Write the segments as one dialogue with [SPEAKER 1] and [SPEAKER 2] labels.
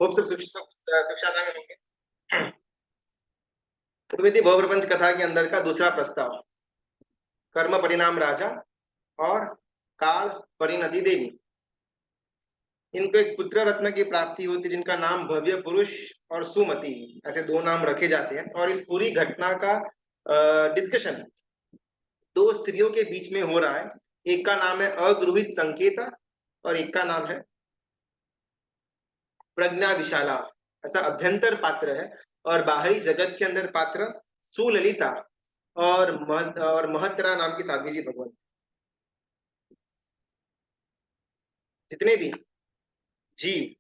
[SPEAKER 1] Hope सब सुखशांति में होंगे। प्रकृति बहुप्रपंच कथा के अंदर का दूसरा प्रस्ताव, कर्म परिणाम राजा और काल परिणति देवी। इनको एक पुत्र रत्न की प्राप्ति होती जिनका नाम भव्य पुरुष और सुमति, ऐसे दो नाम रखे जाते हैं। और इस पूरी घटना का डिस्कशन दो स्त्रियों के बीच में हो रहा है। एक का नाम है अगृहित संकेता और एक का नाम है प्रज्ञा विशाला। ऐसा अभ्यंतर पात्र है और बाहरी जगत के अंदर पात्र सुललिता और महतरा नाम की साध्वी जी भगवान। जितने भी जीव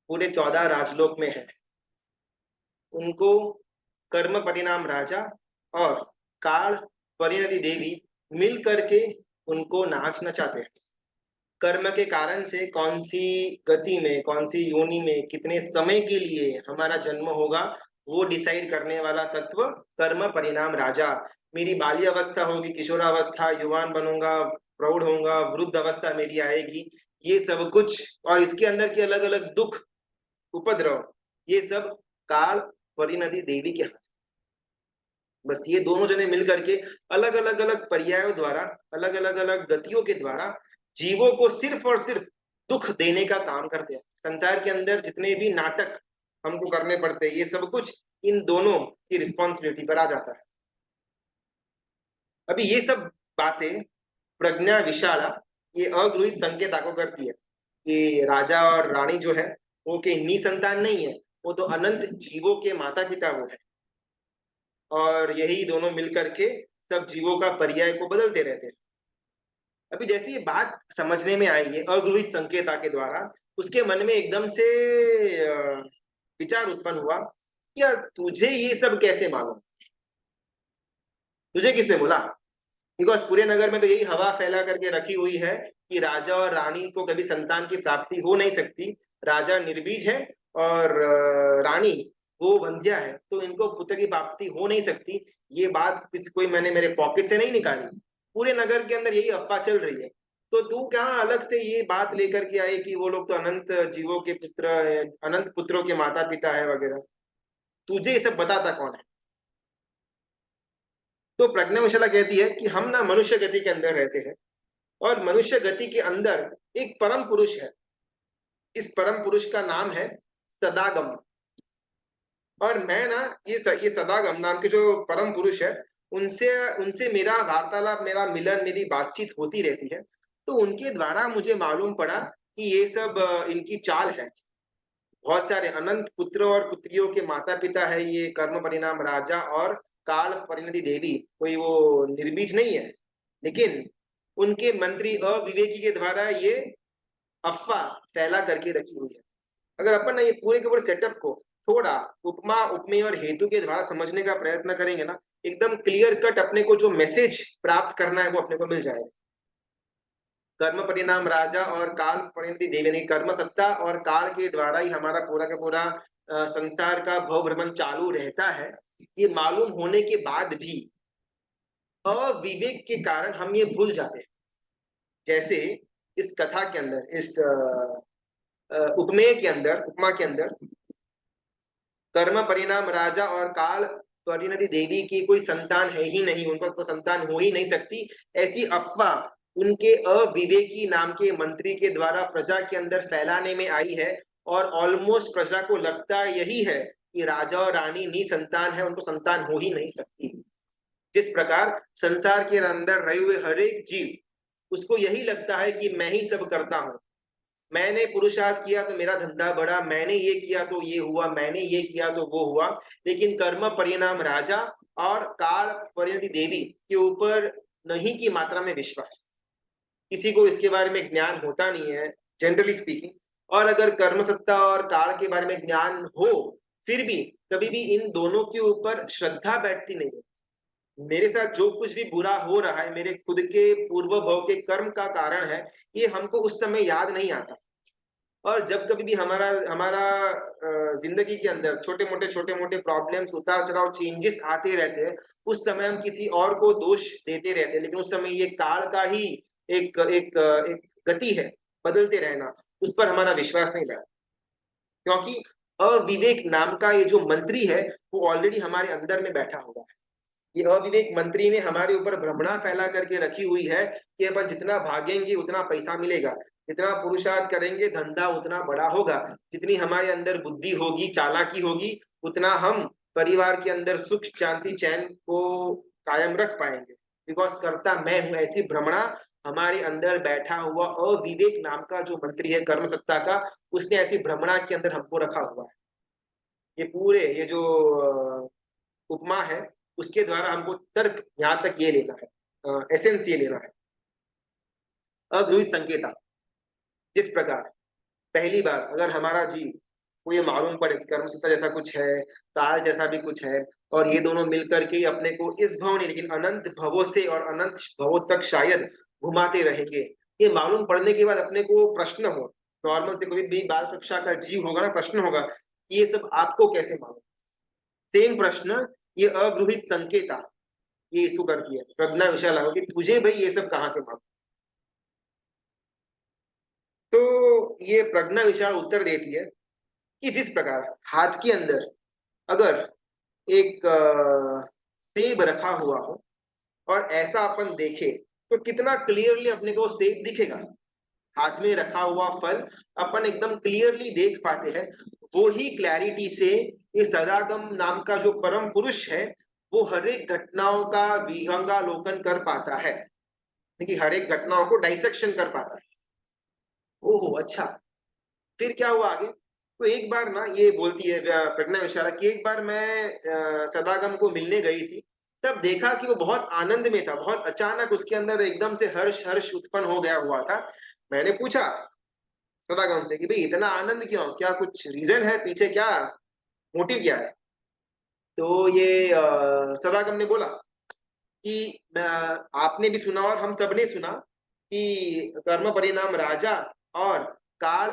[SPEAKER 1] पूरे 14 राजलोक में है, उनको कर्म परिणाम राजा और काल परिणति देवी मिल करके उनको नाच नचाते हैं। कर्म के कारण से कौन सी गति में, कौन सी योनि में, कितने समय के लिए हमारा जन्म होगा, वो डिसाइड करने वाला तत्व कर्म परिणाम राजा। मेरी बाल्य अवस्था होगी, किशोरावस्था, युवान बनूंगा, प्रौढ़ होऊंगा, वृद्ध अवस्था मेरी आएगी, ये सब कुछ और इसके अंदर के अलग अलग दुख उपद्रव, ये सब काल परिणति देवी के हाथ। बस ये दोनों जने मिल करके अलग अलग अलग पर्यायों द्वारा, अलग अलग अलग गतियों के द्वारा जीवों को सिर्फ और सिर्फ दुख देने का काम करते हैं। संसार के अंदर जितने भी नाटक हमको करने पड़ते हैं, ये सब कुछ इन दोनों की रिस्पॉन्सिबिलिटी पर आ जाता है। अभी ये सब बातें प्रज्ञा विशाला ये अगृहित संकेत आपको करती है कि राजा और रानी जो है वो के निसंतान नहीं है, वो तो अनंत जीवों के माता पिता वो है। और यही दोनों मिलकर के सब जीवों का पर्याय को बदलते रहते हैं। अभी जैसे ये बात समझने में आई है अगृहित संकेता के द्वारा, उसके मन में एकदम से विचार उत्पन्न हुआ कि यार तुझे ये सब कैसे मालूम, तुझे किसने बोला? बिकॉज पूरे नगर में तो यही हवा फैला करके रखी हुई है कि राजा और रानी को कभी संतान की प्राप्ति हो नहीं सकती। राजा निर्बीज है और रानी वो वंध्या है, तो इनको पुत्र की प्राप्ति हो नहीं सकती। ये बात कोई मैंने मेरे पॉकेट से नहीं निकाली, पूरे नगर के अंदर यही अफवाह चल रही है। तो तू क्या अलग से ये बात लेकर के आए कि वो लोग तो अनंत जीवों के पुत्र है, अनंत पुत्रों के माता पिता है वगैरह, तुझे ये सब बताता कौन है? तो प्रज्ञाविशाला कहती है कि हम ना मनुष्य गति के अंदर रहते हैं और मनुष्य गति के अंदर एक परम पुरुष है। इस परम पुरुष का नाम है सदागम। और मैं ना ये सदागम नाम के जो परम पुरुष है, उनसे उनसे मेरा वार्तालाप, मेरा मिलन, मेरी बातचीत होती रहती है। तो उनके द्वारा मुझे मालूम पड़ा कि ये सब इनकी चाल है। बहुत सारे अनंत पुत्र और पुत्रियों के माता पिता है ये कर्म परिणाम राजा और काल परिणति देवी। कोई वो निर्बीज नहीं है, लेकिन उनके मंत्री अविवेकी के द्वारा ये अफवाह फैला करके रखी हुई है। अगर अपन ना ये पूरे के पूरे सेटअप को थोड़ा उपमा उपमेय और हेतु के द्वारा समझने का प्रयत्न करेंगे ना, एकदम क्लियर कट अपने को जो मैसेज प्राप्त करना है वो अपने को मिल जाएगा। कर्म परिणाम राजा और काल परिणति देवी, कर्म सत्ता और काल के द्वारा ही हमारा पूरा का पूरा संसार का भव भ्रमण चालू रहता है। ये मालूम होने के बाद भी अविवेक के कारण हम ये भूल जाते हैं। जैसे इस कथा के अंदर, इस उपमेय के अंदर, उपमा के अंदर कर्म परिणाम राजा और काल परिणति देवी की कोई संतान है ही नहीं, उनका तो संतान हो ही नहीं सकती, ऐसी अफवाह उनके अविवेकी नाम के मंत्री के द्वारा प्रजा के अंदर फैलाने में आई है। और ऑलमोस्ट प्रजा को लगता यही है कि राजा और रानी निसंतान है, उनको संतान हो ही नहीं सकती। जिस प्रकार संसार के अंदर रहे हुए हर एक जीव, उसको यही लगता है कि मैं ही सब करता हूं, मैंने पुरुषार्थ किया तो मेरा धंधा बढ़ा, मैंने ये किया तो ये हुआ, मैंने ये किया तो वो हुआ। लेकिन कर्म परिणाम राजा और काल परिणति देवी के ऊपर नहीं की मात्रा में विश्वास, किसी को इसके बारे में ज्ञान होता नहीं है जनरली स्पीकिंग। और अगर कर्म सत्ता और काल के बारे में ज्ञान हो, फिर भी कभी भी इन दोनों के ऊपर श्रद्धा बैठती नहीं है। मेरे साथ जो कुछ भी बुरा हो रहा है मेरे खुद के पूर्व भव के कर्म का कारण है, ये हमको उस समय याद नहीं आता। और जब कभी भी हमारा हमारा जिंदगी के अंदर छोटे मोटे प्रॉब्लम्स, उतार चढ़ाव, चेंजेस आते रहते हैं, उस समय हम किसी और को दोष देते रहते हैं। लेकिन उस समय ये काल का ही एक एक एक गति है, बदलते रहना, उस पर हमारा विश्वास नहीं बैठा। क्योंकि अविवेक नाम का ये जो मंत्री है वो ऑलरेडी हमारे अंदर में बैठा हुआ है। ये अविवेक मंत्री ने हमारे ऊपर भ्रमणा फैला करके रखी हुई है कि अपन जितना भागेंगे उतना पैसा मिलेगा, जितना पुरुषार्थ करेंगे धंधा उतना बड़ा होगा, जितनी हमारे अंदर बुद्धि होगी, चालाकी होगी, उतना हम परिवार के अंदर सुख शांति चैन को कायम रख पाएंगे। बिकॉज करता मैं हूं, ऐसी भ्रमणा हमारे अंदर बैठा हुआ अविवेक नाम का जो मंत्री है कर्म सत्ता का, उसने ऐसी भ्रमणा के अंदर हमको रखा हुआ है। ये पूरे ये जो उपमा है उसके द्वारा हमको तर्क यहाँ तक ये लेना है, एसेंस ये लेना है। अगृहित संकेता, जिस प्रकार पहली बार अगर हमारा जीव को ये मालूम पड़े कि कर्म सत्ता जैसा कुछ है, काल जैसा भी कुछ है, और ये दोनों मिलकर के अपने को इस भव नहीं लेकिन अनंत भवों से और अनंत भवों तक शायद घुमाते रहेंगे, ये मालूम पड़ने के बाद अपने को प्रश्न हो, नॉर्मल से कोई भी बाल कक्षा का जीव होगा ना, प्रश्न होगा कि ये सब आपको कैसे मालूम। सेम प्रश्न ये अगृहित संकेता ये इसको करती है, प्रज्ञा विशाला कि तुझे भाई ये सब कहाँ से मालूम। तो ये प्रज्ञा विशाल उत्तर देती है कि जिस प्रकार हाथ के अंदर अगर एक सेब रखा हुआ हो और ऐसा अपन देखे तो कितना क्लियरली अपने को सेब दिखेगा। हाथ में रखा हुआ फल अपन एकदम क्लियरली देख पाते हैं, वो ही क्लैरिटी से ये सदागम नाम का जो परम पुरुष है वो हर एक घटनाओं का विहंगालोकन कर पाता है, कि हर एक घटनाओं को डाइसेक्शन कर पाता है। ओहो अच्छा, फिर क्या हुआ आगे। तो एक बार ना ये बोलती है प्रज्ञा विशाला कि एक बार मैं सदागम को मिलने गई थी, तब देखा कि वो बहुत आनंद में था, बहुत अचानक उसके अंदर एकदम से हर्ष हर्ष उत्पन्न हो गया हुआ था। मैंने पूछा सदागम से कि भाई इतना आनंद क्यों, क्या कुछ रीजन है पीछे, क्या मोटिव क्या है। तो ये सदागम ने बोला कि आपने भी सुना और हम सबने सुना कि कर्म परिणाम राजा और काल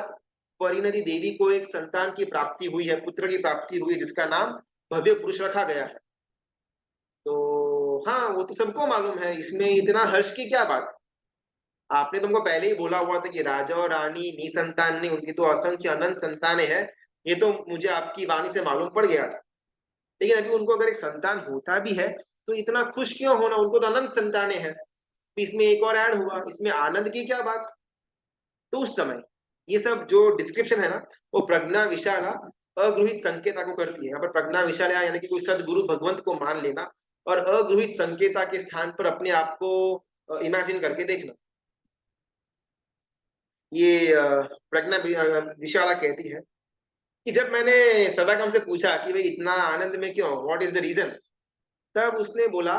[SPEAKER 1] परिणति देवी को एक संतान की प्राप्ति हुई है, पुत्र की प्राप्ति हुई है जिसका नाम भव्य पुरुष रखा गया है। तो हाँ वो तो सबको मालूम है, इसमें इतना हर्ष की क्या बात। आपने तुमको पहले ही बोला हुआ था कि राजा और रानी निसंतान नहीं, उनकी तो असंख्य अनंत संतानें हैं। ये तो मुझे आपकी वाणी से मालूम पड़ गया था। लेकिन अभी उनको अगर एक संतान होता भी है तो इतना खुश क्यों होना, उनको तो अनंत संतानें हैं। इसमें एक और ऐड हुआ, इसमें आनंद की क्या बात। तो उस समय ये सब जो डिस्क्रिप्शन है ना वो प्रज्ञा विशाला अगृहित संकेता को करती है। यहाँ पर प्रज्ञा विशाला यानी कि कोई सदगुरु भगवंत को मान लेना और अगृहित संकेता के स्थान पर अपने आप को इमेजिन करके देखना। ये प्रज्ञा विशाला कहती है कि जब मैंने सदागम से पूछा कि भाई इतना आनंद में क्यों, व्हाट इज द रीजन, तब उसने बोला,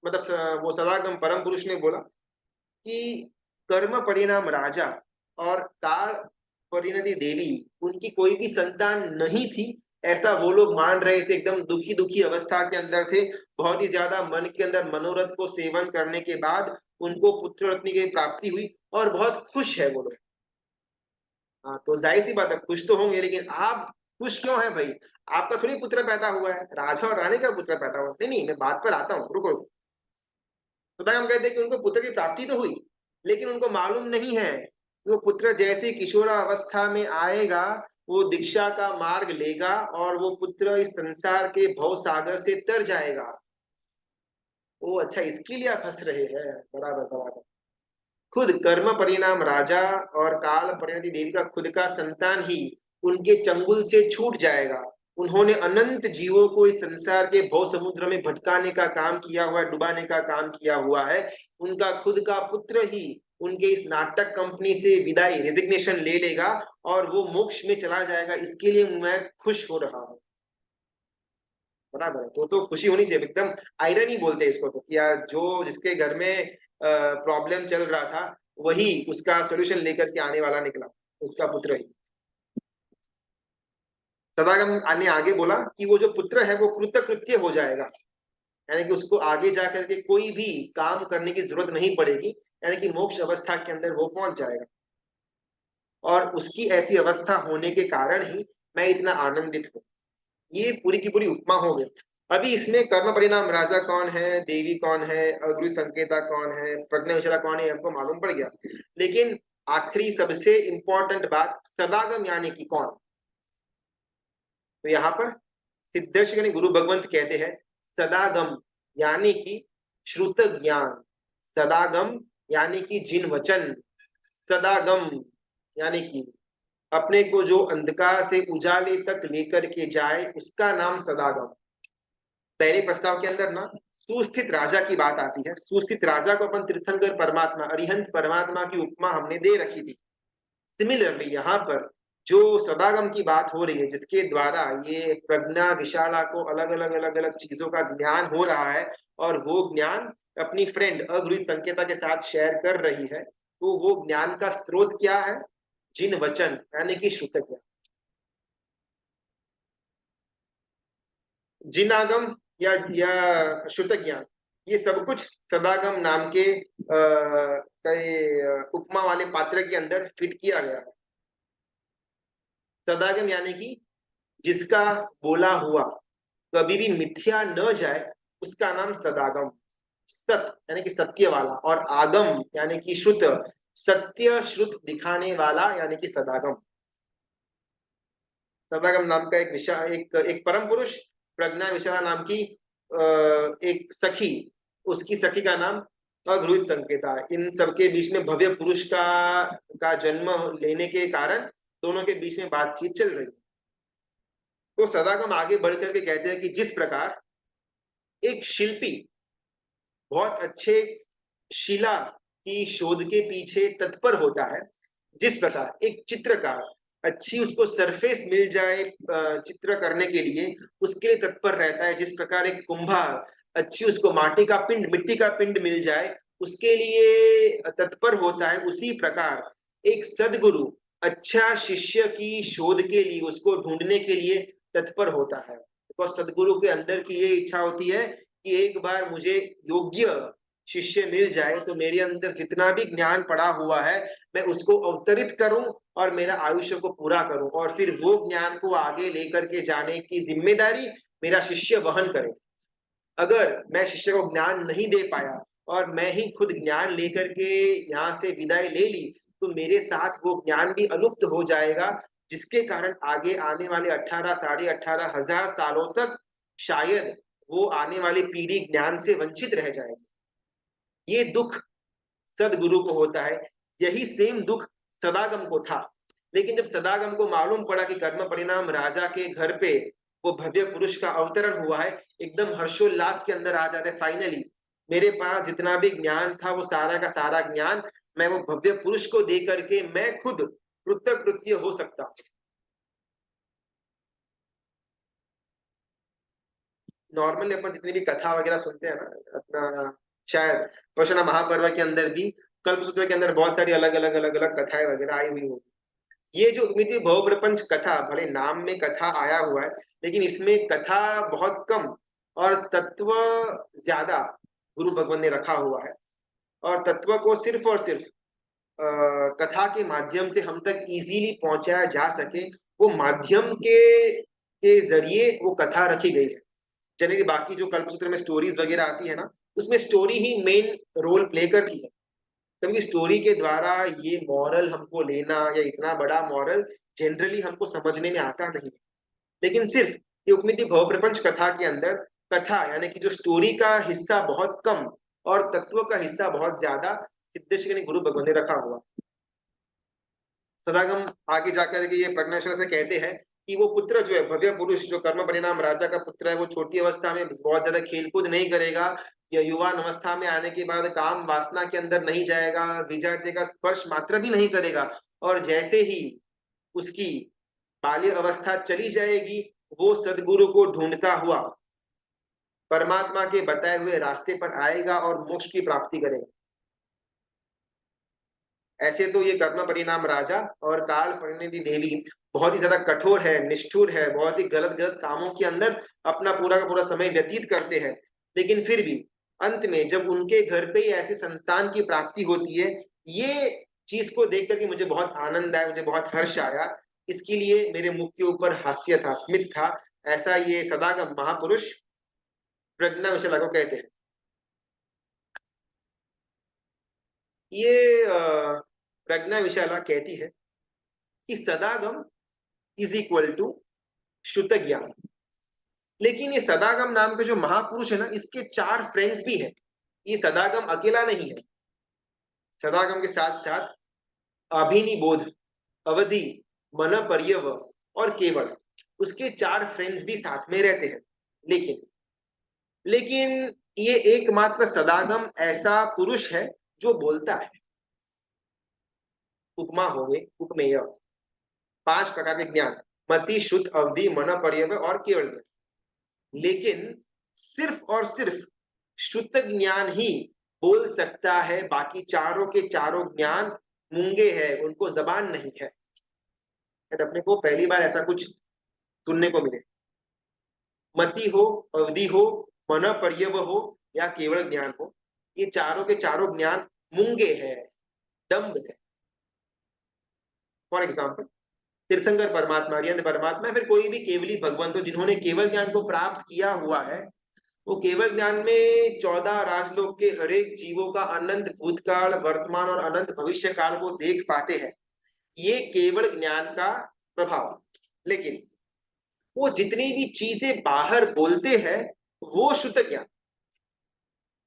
[SPEAKER 1] मतलब वो सदागम परम पुरुष ने बोला कि कर्म परिणाम राजा और काल परिणति देवी उनकी कोई भी संतान नहीं थी, ऐसा वो लोग मान रहे थे। एकदम दुखी दुखी अवस्था के अंदर थे, बहुत ही ज्यादा मन के अंदर मनोरथ को सेवन करने के बाद उनको पुत्र रत्न की प्राप्ति हुई और बहुत खुश है वो लोग। हाँ तो जाहिर सी बात है खुश तो होंगे, लेकिन आप खुश क्यों है भाई, आपका थोड़ी पुत्र पैदा हुआ है, राजा और रानी का पुत्र पैदा हुआ। नहीं नहीं मैं बात पर आता हूँ, रुको रुको। तो भाई हम कहते हैं कि उनको पुत्र की प्राप्ति तो हुई, लेकिन उनको मालूम नहीं है कि वो पुत्र जैसे किशोरावस्था में आएगा वो दीक्षा का मार्ग लेगा और वो पुत्र इस संसार के भव सागर से तर जाएगा। ओ अच्छा इसके लिए आप हंस रहे हैं, बराबर बराबर। खुद कर्म परिणाम राजा और काल परिणति देवी का खुद का संतान ही उनके चंगुल से छूट जाएगा। उन्होंने अनंत जीवों को इस संसार के भव समुद्र में भटकाने का काम किया हुआ है, डुबाने का काम किया हुआ है। उनका खुद का पुत्र ही उनके इस नाटक कंपनी से विदाई रेजिग्नेशन ले लेगा और वो मोक्ष में चला जाएगा, इसके लिए मैं खुश हो रहा हूँ। बराबर है, तो खुशी होनी चाहिए एकदम। आयरन ही बोलते हैं इसको तो कि यार जो जिसके घर में प्रॉब्लम चल रहा था वही उसका सोल्यूशन लेकर के आने वाला निकला, उसका पुत्र ही। सदागम ने आगे बोला कि वो जो पुत्र है वो कृतकृत्य हो जाएगा, यानी कि उसको आगे जाकर के कोई भी काम करने की जरूरत नहीं पड़ेगी, यानी कि मोक्ष अवस्था के अंदर वो पहुंच जाएगा। और उसकी ऐसी अवस्था होने के कारण ही मैं इतना आनंदित हूँ। ये पूरी की पूरी उपमा हो गई। अभी इसमें कर्म परिणाम राजा कौन है, देवी कौन है, अग्नि संकेता कौन है, प्रज्ञा विशाला कौन है, हमको मालूम पड़ गया। लेकिन आखिरी सबसे इंपॉर्टेंट बात, सदागम यानी कि कौन। तो यहाँ पर सिद्धर्ष यानी गुरु भगवंत कहते हैं सदागम यानी कि श्रुत ज्ञान, सदागम यानी कि जिन वचन, सदागम यानी कि अपने को जो अंधकार से उजाले तक लेकर के जाए उसका नाम सदागम। पहले प्रस्ताव के अंदर ना सुस्थित राजा की बात आती है। सुस्थित राजा को अपन तीर्थंकर परमात्मा, अरिहंत परमात्मा की उपमा हमने दे रखी थी। सिमिलरली यहाँ पर जो सदागम की बात हो रही है, जिसके द्वारा ये प्रज्ञा विशाला को अलग अलग चीजों का ज्ञान हो रहा है और वो ज्ञान अपनी फ्रेंड अगुरुत संकेता के साथ शेयर कर रही है, तो वो ज्ञान का स्रोत क्या है? जिन वचन यानी कि श्रुत ज्ञान। जिनागम या श्रुत ज्ञान, ये सब कुछ सदागम नाम के उपमा वाले पात्र के अंदर फिट किया गया है। सदागम यानी कि जिसका बोला हुआ कभी भी मिथ्या न जाए उसका नाम सदागम। सत यानी कि सत्य वाला, और आगम यानी कि श्रुत, सत्य श्रुत दिखाने वाला यानी कि सदागम। सदागम नाम का एक परम पुरुष, प्रज्ञा विशाला नाम की एक सखी, उसकी सखी का नाम अगुरुत संकेता। इन सबके बीच में भव्य पुरुष का जन्म लेने के कारण दोनों के बीच में बातचीत चल रही। तो सदागम आगे बढ़ करके कहते हैं कि जिस प्रकार एक शिल्पी बहुत अच्छे शिला की शोध के पीछे तत्पर होता है, जिस प्रकार एक चित्रकार अच्छी उसको सरफेस मिल जाए चित्र करने के लिए उसके लिए तत्पर रहता है, जिस प्रकार एक कुंभार अच्छी उसको मिट्टी का पिंड मिल जाए उसके लिए तत्पर होता है, उसी प्रकार एक सदगुरु अच्छा शिष्य की शोध के लिए, उसको ढूंढने के लिए तत्पर होता है। तो सदगुरु के अंदर की ये इच्छा होती है कि एक बार मुझे योग्य शिष्य मिल जाए तो मेरे अंदर जितना भी ज्ञान पड़ा हुआ है मैं उसको अवतरित करूं और मेरा आयुष्य को पूरा करूं, और फिर वो ज्ञान को आगे लेकर के जाने की जिम्मेदारी मेरा शिष्य वहन करे। अगर मैं शिष्य को ज्ञान नहीं दे पाया और मैं ही खुद ज्ञान लेकर के यहाँ से विदाई ले ली तो मेरे साथ वो ज्ञान भी अलुप्त हो जाएगा, जिसके कारण आगे आने वाले 18 साढ़े 18 हजार सालों तक शायद वो आने वाली पीढ़ी ज्ञान से वंचित रह जाएगी। ये दुख सदगुरु को होता है, यही सेम दुख सदागम को था। लेकिन जब सदागम को मालूम पड़ा कि कर्म परिणाम राजा के घर पे वो भव्य पुरुष का अवतरण हुआ है, एकदम हर्षोल्लास के अंदर आ जाते, फाइनली मेरे पास जितना भी ज्ञान था वो सारा का सारा ज्ञान मैं वो भव्य पुरुष को दे करके मैं खुद कृतकृत्य हो सकता। नॉर्मली अपन जितनी भी कथा वगैरह सुनते हैं ना अपना, शायद रोशना महापर्व के अंदर भी कल्पसूत्र के अंदर बहुत सारी अलग अलग कथाएं वगैरह आई हुई होगी। ये जो मिति भव प्रपंच कथा, भले नाम में कथा आया हुआ है लेकिन इसमें कथा बहुत कम और तत्व ज्यादा गुरु भगवान ने रखा हुआ है, और तत्व को सिर्फ और सिर्फ कथा के माध्यम से हम तक इजीली पहुंचाया जा सके वो माध्यम के जरिए वो कथा रखी गई है। जनरली बाकी जो कल्पसूत्र में स्टोरीज वगैरह आती है ना, उसमें स्टोरी ही मेन रोल प्ले करती है। कभी स्टोरी के द्वारा ये मॉरल हमको लेना या इतना बड़ा मॉरल जनरली हमको समझने में आता नहीं। लेकिन सिर्फ ये उपमिति भव प्रपंच कथा के अंदर कथा यानी कि जो स्टोरी का हिस्सा बहुत कम और तत्व का हिस्सा बहुत ज्यादा सिद्धेश्वर ने गुरु भगवान ने रखा हुआ। सदागम आगे जाकर के ये प्रज्ञाश्वर से कहते हैं कि वो पुत्र जो है भव्य पुरुष, जो कर्म परिणाम राजा का पुत्र है, वो छोटी अवस्था में बहुत ज्यादा खेलकूद नहीं करेगा, या युवा अवस्था में आने के बाद काम वासना के अंदर नहीं जाएगा, विजातीय का स्पर्श मात्र भी नहीं करेगा, और जैसे ही उसकी बाल्य अवस्था चली जाएगी वो सदगुरु को ढूंढता हुआ परमात्मा के बताए हुए रास्ते पर आएगा और मोक्ष की प्राप्ति करेगा। ऐसे तो ये कर्म परिणाम राजा और काल परिणति देवी बहुत ही ज्यादा कठोर है, निष्ठुर है, बहुत ही गलत गलत कामों के अंदर अपना पूरा का पूरा समय व्यतीत करते हैं। लेकिन फिर भी अंत में जब उनके घर पे ही ऐसे संतान की प्राप्ति होती है, ये चीज को देख करके मुझे बहुत आनंद आया, मुझे बहुत हर्ष आया। इसके लिए मेरे मुख के ऊपर हास्य था, स्मित था। ऐसा ये सदागम महापुरुष प्रज्ञा विशाला को कहते हैं। ये प्रज्ञा विशाला कहती है कि सदागम इज इक्वल टू श्रुत ज्ञान। लेकिन ये सदागम नाम का जो महापुरुष है ना, इसके 4 फ्रेंड्स भी हैं। ये सदागम अकेला नहीं है। सदागम के साथ साथ अभिनिबोध, अवधि, मन पर्यव और केवल, उसके 4 फ्रेंड्स भी साथ में रहते हैं। लेकिन लेकिन ये एकमात्र सदागम ऐसा पुरुष है जो बोलता है। उपमा हो गए, उपमेय, 5 प्रकार के ज्ञान, मति, शुद्ध, अवधि, मन पर्यव और केवल। लेकिन सिर्फ और सिर्फ शुद्ध ज्ञान ही बोल सकता है, बाकी चारों के चारों ज्ञान मूंगे हैं, उनको जबान नहीं है। अपने को पहली बार ऐसा कुछ सुनने को मिले। मति हो, अवधि हो, मन पर्यव हो या केवल ज्ञान हो, ये चारों के चारों ज्ञान मूंगे हैं, दम्भ है। फॉर एग्जाम्पल तीर्थंकर परमात्मा, अरिहंत परमात्मा, फिर कोई भी केवली भगवंत हो जिन्होंने केवल ज्ञान को प्राप्त किया हुआ है, वो केवल ज्ञान में 14 राजलोक के हर एक जीवों का अनंत भूतकाल, वर्तमान और अनंत भविष्य काल को देख पाते हैं। ये केवल ज्ञान का प्रभाव। लेकिन वो जितनी भी चीजें बाहर बोलते हैं वो शुद्ध ज्ञान,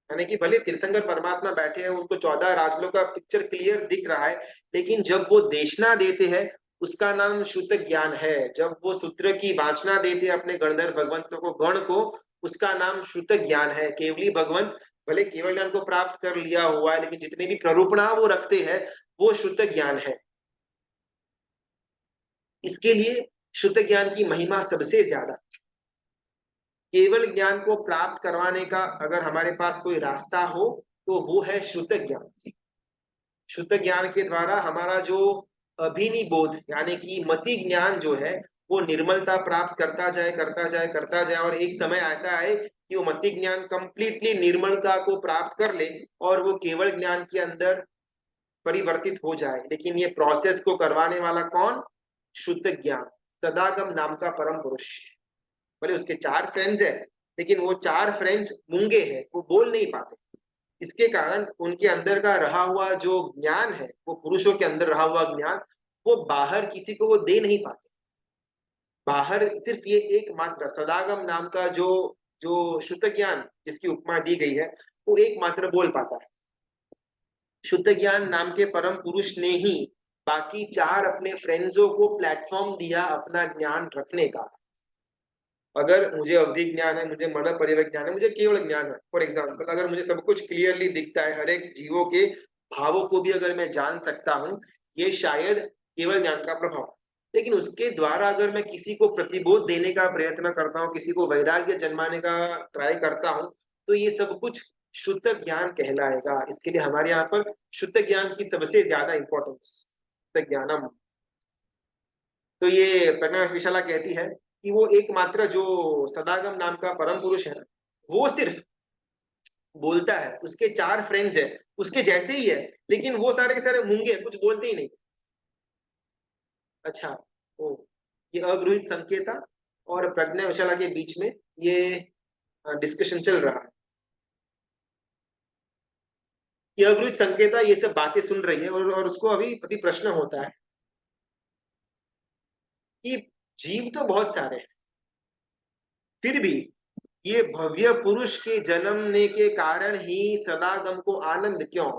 [SPEAKER 1] यानी कि भले तीर्थंकर परमात्मा बैठे हैं, उनको 14 राजलोक का पिक्चर क्लियर दिख रहा है, लेकिन जब वो देशना देते हैं उसका नाम शुद्ध ज्ञान है। जब वो सूत्र की वाचना देते हैं अपने गणधर भगवंतों को, गण को, उसका नाम शुद्ध ज्ञान है। केवली भगवंत भले केवल ज्ञान को प्राप्त कर लिया हुआ है, लेकिन जितने भी प्ररूपणा वो रखते हैं वो शुद्ध ज्ञान है। इसके लिए शुद्ध ज्ञान की महिमा सबसे ज्यादा। केवल ज्ञान को प्राप्त करवाने का अगर हमारे पास कोई रास्ता हो तो वो है शुद्ध ज्ञान। शुद्ध ज्ञान के द्वारा हमारा जो अभिनिबोध यानी कि मति ज्ञान जो है वो निर्मलता प्राप्त करता जाए, करता जाए, करता जाए, और एक समय ऐसा आए कि वो मति ज्ञान कंप्लीटली निर्मलता को प्राप्त कर ले और वो केवल ज्ञान के अंदर परिवर्तित हो जाए। लेकिन ये प्रोसेस को करवाने वाला कौन? शुद्ध ज्ञान, सदागम नाम का परम पुरुष। भले उसके 4 फ्रेंड्स है, लेकिन वो 4 फ्रेंड्स मूंगे हैं, वो बोल नहीं पाते। इसके कारण उनके अंदर का रहा हुआ जो ज्ञान है, वो पुरुषों के अंदर रहा हुआ ज्ञान, वो बाहर किसी को वो दे नहीं पाते। बाहर सिर्फ ये एकमात्र सदागम नाम का जो जो शुद्ध ज्ञान जिसकी उपमा दी गई है, वो एकमात्र बोल पाता है। शुद्ध ज्ञान नाम के परम पुरुष ने ही बाकी 4 अपने फ्रेंड्सों को प्लेटफॉर्म दिया अपना ज्ञान रखने का। अगर मुझे अवधि ज्ञान है, मुझे मन परिवक ज्ञान है, मुझे केवल ज्ञान है, फॉर एग्जाम्पल अगर मुझे सब कुछ क्लियरली दिखता है, हर एक जीवों के भावों को भी अगर मैं जान सकता हूँ, ये शायद केवल ज्ञान का प्रभाव। लेकिन उसके द्वारा अगर मैं किसी को प्रतिबोध देने का प्रयत्न करता हूँ, किसी को वैराग्य जन्माने का ट्राई करता हूँ, तो ये सब कुछ शुद्ध ज्ञान कहलाएगा। इसके लिए हमारे यहाँ पर शुद्ध ज्ञान की सबसे ज्यादा इंपॉर्टेंस, शुद्ध ज्ञानम। तो ये प्रज्ञा विशाला कहती है कि वो एकमात्र जो सदागम नाम का परम पुरुष है, वो सिर्फ बोलता है। उसके 4 फ्रेंड्स है, उसके जैसे ही है, लेकिन वो सारे के सारे मूंगे, कुछ बोलते ही नहीं। अच्छा, ओ, ये अग्रहित संकेता और प्रज्ञा विशाला के बीच में ये डिस्कशन चल रहा है। ये अग्रहित संकेता ये सब बातें सुन रही है और उसको अभी अभी प्रश्न होता है कि जीव तो बहुत सारे हैं, फिर भी ये भव्य पुरुष के जन्मने के कारण ही सदागम को आनंद क्यों?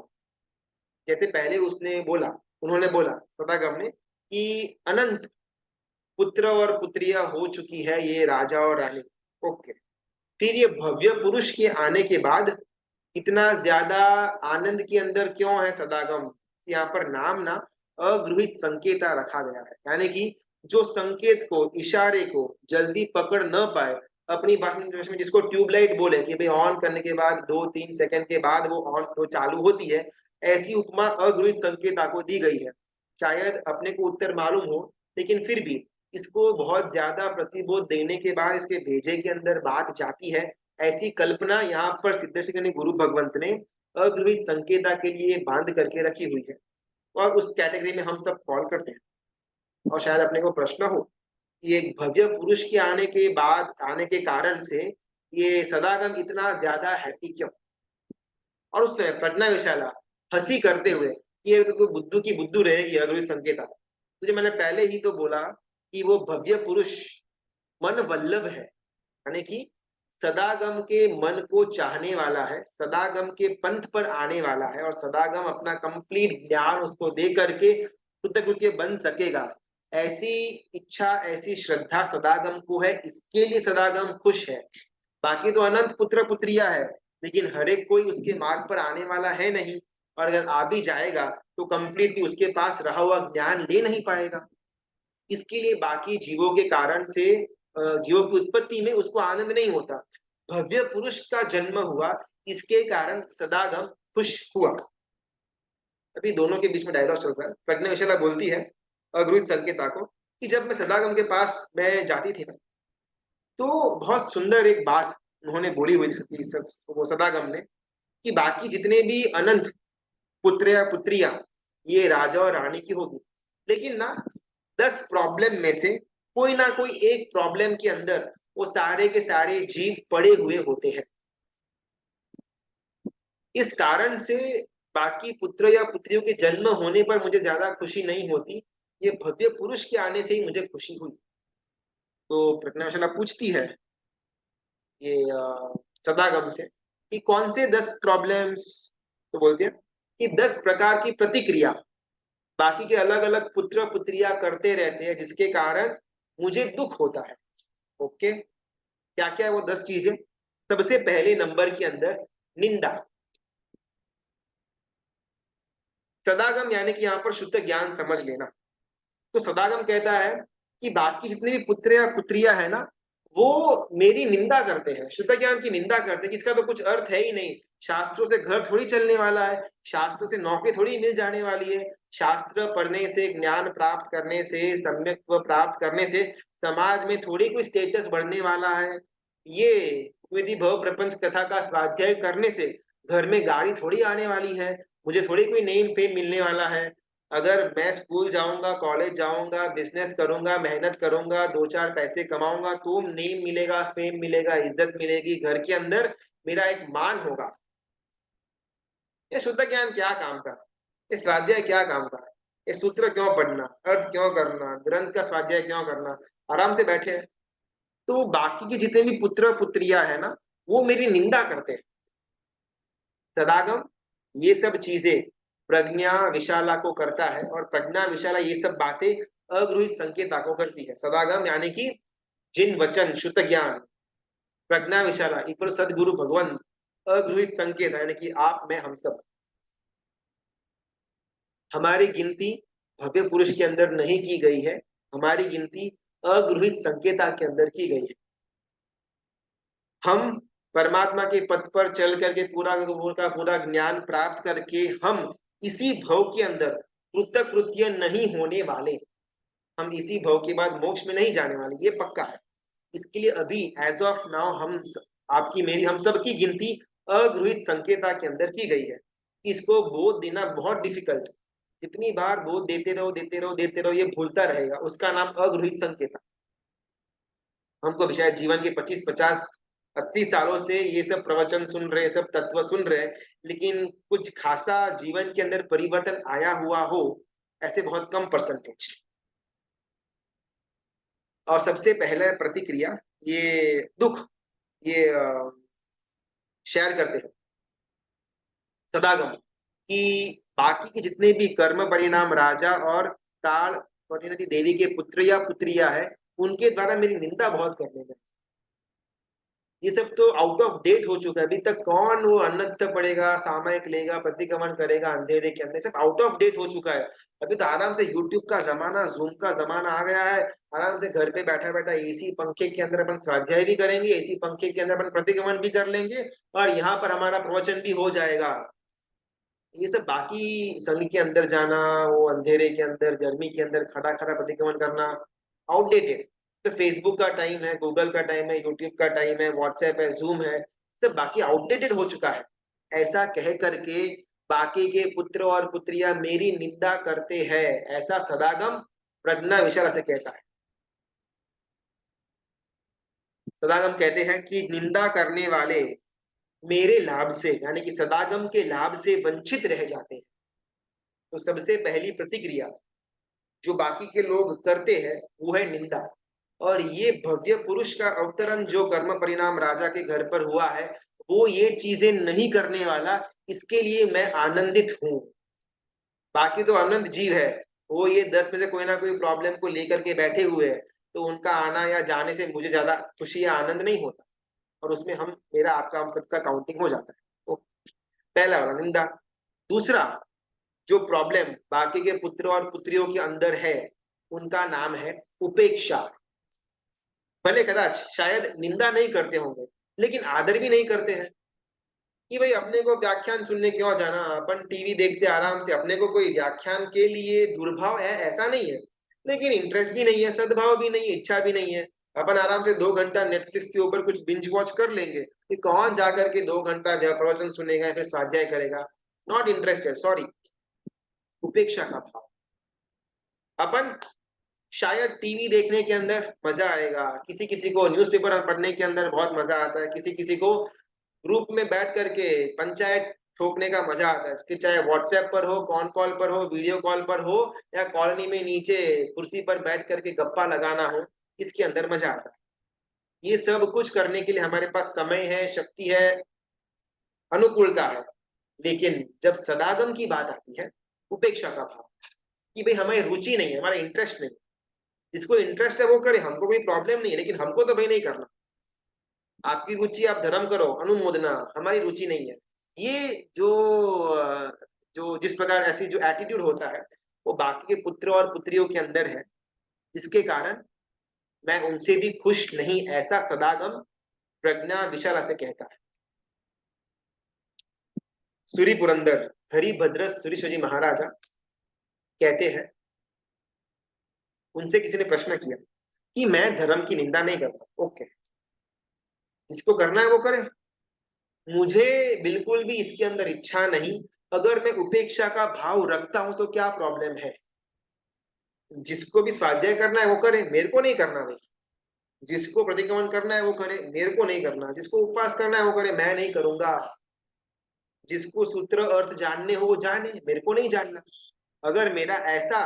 [SPEAKER 1] जैसे पहले उसने बोला, उन्होंने बोला सदागम ने कि अनंत पुत्र और पुत्रियां हो चुकी है ये राजा और रानी। ओके, फिर ये भव्य पुरुष के आने के बाद इतना ज्यादा आनंद के अंदर क्यों है सदागम? यहाँ पर नाम ना अगृहित संकेता रखा गया है, यानी कि जो संकेत को, इशारे को जल्दी पकड़ न पाए, अपनी भाषा में जिसको ट्यूबलाइट बोले कि भाई ऑन करने के बाद 2-3 सेकंड के बाद वो ऑन वो चालू होती है, ऐसी उपमा अगृहित संकेता को दी गई है। शायद अपने को उत्तर मालूम हो, लेकिन फिर भी इसको बहुत ज्यादा प्रतिबोध देने के बाद इसके भेजे के अंदर बात जाती है। ऐसी कल्पना यहाँ पर सिद्धेश्वरी गुरु भगवंत ने अगृहित संकेता के लिए बांध करके रखी हुई है, और उस कैटेगरी में हम सब फॉल करते हैं। और शायद अपने को प्रश्न हो कि एक भव्य पुरुष के आने के बाद, आने के कारण से ये सदागम इतना ज्यादा हैप्पी क्यों? और उस समय प्रज्ञा विशाला हंसी करते हुए कि ये तो बुद्धू की बुद्धू रहेगी अगृहित संकेता। तुझे मैंने पहले ही तो बोला कि वो भव्य पुरुष मन वल्लभ है, यानी कि सदागम के मन को चाहने वाला है, सदागम के पंथ पर आने वाला है और सदागम अपना कंप्लीट ज्ञान उसको दे करके कृतकृत्य बन सकेगा, ऐसी इच्छा ऐसी श्रद्धा सदागम को है, इसके लिए सदागम खुश है। बाकी तो अनंत पुत्र पुत्रिया है, लेकिन हर एक कोई उसके मार्ग पर आने वाला है नहीं, और अगर आ भी जाएगा तो कंप्लीटली उसके पास रहा हुआ ज्ञान ले नहीं पाएगा। इसके लिए बाकी जीवों के कारण से जीवों की उत्पत्ति में उसको आनंद नहीं होता। भव्य पुरुष का जन्म हुआ, इसके कारण सदागम खुश हुआ। अभी दोनों के बीच में डायलॉग चल रहा है। प्रज्ञाविशाला बोलती है अग्रुहित संकेता को कि जब मैं सदागम के पास मैं जाती थी ना, तो बहुत सुंदर एक बात उन्होंने बोली हुई थी, वो सदागम ने, कि बाकी जितने भी अनंत पुत्र या पुत्रियां ये राजा और रानी की होगी, लेकिन ना 10 प्रॉब्लम में से कोई ना कोई एक प्रॉब्लम के अंदर वो सारे के सारे जीव पड़े हुए होते हैं। इस कारण से बाकी पुत्र या पुत्रियों के जन्म होने पर मुझे ज्यादा खुशी नहीं होती, ये भव्य पुरुष के आने से ही मुझे खुशी हुई। तो प्रज्ञाशाला पूछती है ये सदागम से कि कौन से 10 प्रॉब्लम्स, तो बोलती है कि 10 प्रकार की प्रतिक्रिया बाकी के अलग अलग पुत्र पुत्रियां करते रहते हैं, जिसके कारण मुझे दुख होता है। ओके, क्या क्या है वो 10 चीजें? सबसे पहले नंबर के अंदर निंदा। सदागम यानी कि यहाँ पर शुद्ध ज्ञान समझ लेना। तो सदागम कहता है कि बाकी जितने भी पुत्र या पुत्रियां है ना, वो मेरी निंदा करते हैं, शुद्ध ज्ञान की निंदा करते हैं, कि इसका तो कुछ अर्थ है ही नहीं, शास्त्रों से घर थोड़ी चलने वाला है, शास्त्रों से नौकरी थोड़ी मिल जाने वाली है, शास्त्र पढ़ने से ज्ञान प्राप्त करने से सम्यक्त्व प्राप्त करने से समाज में थोड़ी कोई स्टेटस बढ़ने वाला है, ये विधि भव प्रपंच कथा का स्वाध्याय करने से घर में गाड़ी थोड़ी आने वाली है, मुझे थोड़ी कोई नेम फेम मिलने वाला है। अगर मैं स्कूल जाऊंगा, कॉलेज जाऊंगा, बिजनेस करूंगा, मेहनत करूंगा, 2 4 पैसे कमाऊंगा, तो नेम मिलेगा, फेम मिलेगा, इज्जत मिलेगी, घर के अंदर मेरा एक मान होगा। ये शुद्ध ज्ञान क्या काम का, ये स्वाध्याय क्या काम का, ये सूत्र क्यों पढ़ना, अर्थ क्यों करना, ग्रंथ का स्वाध्याय क्यों करना, आराम से बैठे हैं। तो बाकी के जितने भी पुत्र पुत्रियां है ना, वो मेरी निंदा करते हैं। सदागम ये सब चीजें प्रज्ञा विशाला को करता है, और प्रज्ञा विशाला ये सब बातें अगृहित संकेता को करती है। सदागम यानी कि जिन वचन शुद्ध ज्ञान, प्रज्ञा विशाला इक्वल सदगुरु भगवान, अगृहित संकेत यानी कि आप मैं हम सब, हमारी गिनती भव्य पुरुष के अंदर नहीं की गई है, हमारी गिनती अगृहित संकेता के अंदर की गई है। हम परमात्मा के पथ पर चल करके पूरा ज्ञान प्राप्त करके हम इसी भव के अंदर कृतकृत्य नहीं होने वाले, हम इसी भव के बाद मोक्ष में नहीं जाने वाले, ये पक्का है। इसके लिए अभी एज ऑफ नाउ हम आपकी मेरी हम सब की गिनती अगृहित संकेता के अंदर की गई है। इसको बोध देना बहुत डिफिकल्ट, जितनी बार बोध देते रहो देते रहो देते रहो, ये भूलता रहेगा, उसका नाम अगृहित संकेता। हमको भी शायद जीवन के 25 50 80 सालों से ये सब प्रवचन सुन रहे, सब तत्व सुन रहे, लेकिन कुछ खासा जीवन के अंदर परिवर्तन आया हुआ हो, ऐसे बहुत कम परसेंटेज। और सबसे पहले प्रतिक्रिया ये दुख, ये शेयर करते हैं सदागम कि बाकी के जितने भी कर्म परिणाम राजा और काल परिणति देवी के पुत्र या पुत्रिया है, उनके द्वारा मेरी निंदा बहुत करने लगे। ये सब तो आउट ऑफ डेट हो चुका है, अभी तक कौन वो अन्नत पढ़ेगा, सामयिक लेगा, प्रतिक्रमण करेगा अंधेरे के अंदर, सब आउट ऑफ डेट हो चुका है। अभी तो आराम से यूट्यूब का जमाना, जूम का जमाना आ गया है, आराम से घर पे बैठा बैठा एसी पंखे के अंदर अपन स्वाध्याय भी करेंगे, एसी पंखे के अंदर अपन प्रतिक्रमण भी कर लेंगे, और यहाँ पर हमारा प्रवचन भी हो जाएगा। ये सब बाकी संघ के अंदर जाना, वो अंधेरे के अंदर गर्मी के अंदर खड़ा खड़ा प्रतिक्रमण करना, आउटडेटेड। तो फेसबुक का टाइम है, गूगल का टाइम है, यूट्यूब का टाइम है, व्हाट्सएप है, जूम है, सब बाकी आउटडेटेड हो चुका है। ऐसा कह करके बाकी के पुत्र और पुत्रियां मेरी निंदा करते हैं, ऐसा सदागम प्रज्ञा विशाला से कहता है। सदागम कहते हैं कि निंदा करने वाले मेरे लाभ से यानी कि सदागम के लाभ से वंचित रह जाते हैं। तो सबसे पहली प्रतिक्रिया जो बाकी के लोग करते हैं वो है निंदा। और ये भव्य पुरुष का अवतरण जो कर्म परिणाम राजा के घर पर हुआ है, वो ये चीजें नहीं करने वाला, इसके लिए मैं आनंदित हूँ। बाकी तो आनंद जीव है, वो ये 10 में से कोई ना कोई प्रॉब्लम को लेकर के बैठे हुए हैं, तो उनका आना या जाने से मुझे ज्यादा खुशी या आनंद नहीं होता, और उसमें हम मेरा आपका हम सबका काउंटिंग हो जाता है। तो पहला वाला निंदा। दूसरा जो प्रॉब्लम बाकी के पुत्र और पुत्रियों के अंदर है, उनका नाम है उपेक्षा। भले कदाच शायद निंदा नहीं करते होंगे, लेकिन आदर भी नहीं करते हैं कि भाई अपने को व्याख्यान सुनने क्यों जाना, अपन टीवी देखते आराम से, अपने को कोई व्याख्यान के लिए दुर्भाव है ऐसा नहीं है, लेकिन इंटरेस्ट भी नहीं है, सद्भाव भी नहीं है, इच्छा भी नहीं है। अपन आराम से 2 घंटा नेटफ्लिक्स के ऊपर कुछ बिंज वॉच कर लेंगे, कि कौन जाकर के 2 घंटा प्रवचन सुनेगा या फिर स्वाध्याय करेगा। Not interested, sorry. उपेक्षा का भाव। अपन शायद टीवी देखने के अंदर मजा आएगा, किसी किसी को न्यूज़पेपर पढ़ने के अंदर बहुत मजा आता है, किसी किसी को ग्रुप में बैठ करके पंचायत ठोकने का मजा आता है, फिर चाहे व्हाट्सएप पर हो, कॉन कॉल पर हो, वीडियो कॉल पर हो, या कॉलोनी में नीचे कुर्सी पर बैठ करके गप्पा लगाना हो, इसके अंदर मजा आता है। ये सब कुछ करने के लिए हमारे पास समय है, शक्ति है, अनुकूलता है। लेकिन जब सदागम की बात आती है, उपेक्षा का भाव, कि भाई हमारी रुचि नहीं है, हमारा इंटरेस्ट नहीं, जिसको इंटरेस्ट है वो करे, हमको कोई प्रॉब्लम नहीं है, लेकिन हमको तो भाई नहीं करना। आपकी रुचि आप धर्म करो, अनुमोदना, हमारी रुचि नहीं है। ये जो जिस प्रकार ऐसी जो एटीट्यूड होता है, वो बाकी के पुत्र और पुत्रियों के अंदर है, जिसके कारण मैं उनसे भी खुश नहीं, ऐसा सदागम प्रज्ञा विशाला से कहता है। सूरी पुरंदर हरिभद्र सूरीश्वरी महाराजा कहते हैं, उनसे किसी ने प्रश्न किया कि मैं धर्म की निंदा नहीं करता, ओके, जिसको करना है वो करे, मुझे बिल्कुल भी इसके अंदर इच्छा नहीं। अगर मैं उपेक्षा का भाव रखता हूं तो क्या प्रॉब्लम है? जिसको भी स्वाध्याय करना है वो करे, मेरे को नहीं करना भाई। जिसको प्रतिक्रमण करना है वो करे, मेरे को नहीं करना। जिसको उपवास करना है वो करे, मैं नहीं करूंगा। जिसको सूत्र अर्थ जानने हो वो जाने, मेरे को नहीं जानना। अगर मेरा ऐसा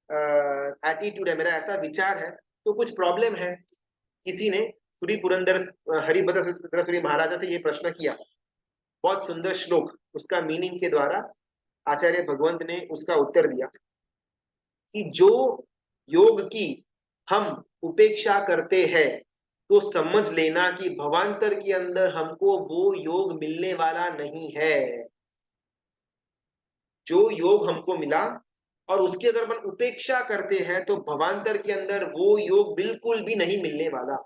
[SPEAKER 1] एटीट्यूड है, मेरा ऐसा विचार है, तो कुछ प्रॉब्लम है। किसी ने सूरी पुरंदर हरिभद्र सूरी महाराजा से ये प्रश्न किया, बहुत सुंदर श्लोक, उसका मीनिंग के द्वारा आचार्य भगवंत ने उसका उत्तर दिया कि जो योग की हम उपेक्षा करते हैं, तो समझ लेना कि भवांतर के अंदर हमको वो योग मिलने वाला नहीं है। जो योग हमको मिला और उसकी अगर अपन उपेक्षा करते हैं, तो भवांतर के अंदर वो योग बिल्कुल भी नहीं मिलने वाला।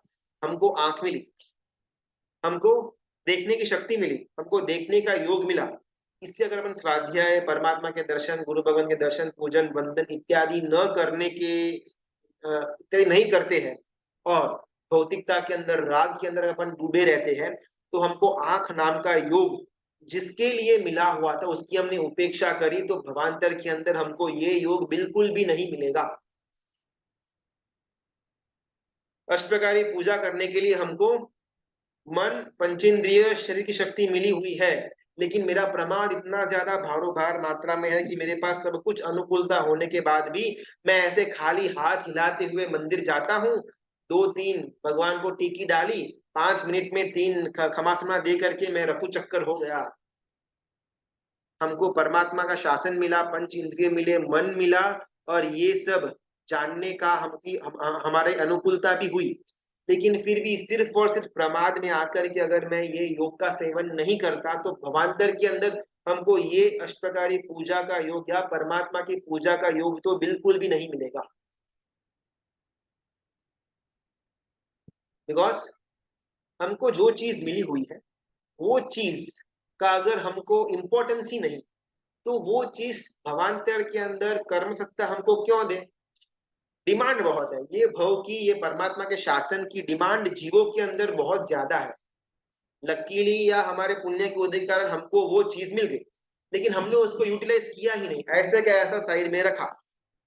[SPEAKER 1] हमको आंख मिली, हमको देखने की शक्ति मिली, हमको देखने का योग मिला। इससे अगर अपन स्वाध्याय, परमात्मा के दर्शन, गुरु भगवान के दर्शन, पूजन, वंदन इत्यादि न करने के इत्यादि नहीं करते हैं, और भौतिकता के अंदर, राग के अंदर अपन डूबे रहते हैं, तो हमको आंख नाम का योग जिसके लिए मिला हुआ था, उसकी हमने उपेक्षा करी, तो भवांतर के अंदर हमको ये योग बिल्कुल भी नहीं मिलेगा। अष्टप्रकारी पूजा करने के लिए हमको मन, पंचेंद्रिय, शरीर की शक्ति मिली हुई है, लेकिन मेरा प्रमाद इतना ज्यादा भारोभार मात्रा में है कि मेरे पास सब कुछ अनुकूलता होने के बाद भी मैं ऐसे खाली हाथ हिलाते हुए मंदिर जाता हूँ, 2-3 भगवान को टीकी डाली, 5 मिनट में 3 खमासना दे करके मैं रफू चक्कर हो गया। हमको परमात्मा का शासन मिला, पंच इंद्रिय मिले, मन मिला, और ये सब जानने का हमारे अनुकूलता भी हुई। लेकिन फिर भी सिर्फ और सिर्फ प्रमाद में आकर के अगर मैं ये योग का सेवन नहीं करता, तो भवांतर के अंदर हमको ये अष्टप्रकारी पूजा का योग या परमात्मा की पूजा का योग तो बिल्कुल भी नहीं मिलेगा। बिकॉज हमको जो चीज मिली हुई है, वो चीज का अगर हमको इम्पोर्टेंस ही नहीं, तो वो चीज भवांतर के अंदर कर्म सत्ता हमको क्यों दे? डिमांड बहुत है, ये भव की, ये परमात्मा के शासन की डिमांड जीवों के अंदर बहुत ज्यादा है। लकीली या हमारे पुण्य के उदय के कारण हमको वो चीज मिल गई, लेकिन हमने उसको यूटिलाइज किया ही नहीं, ऐसे का ऐसा साइड में रखा।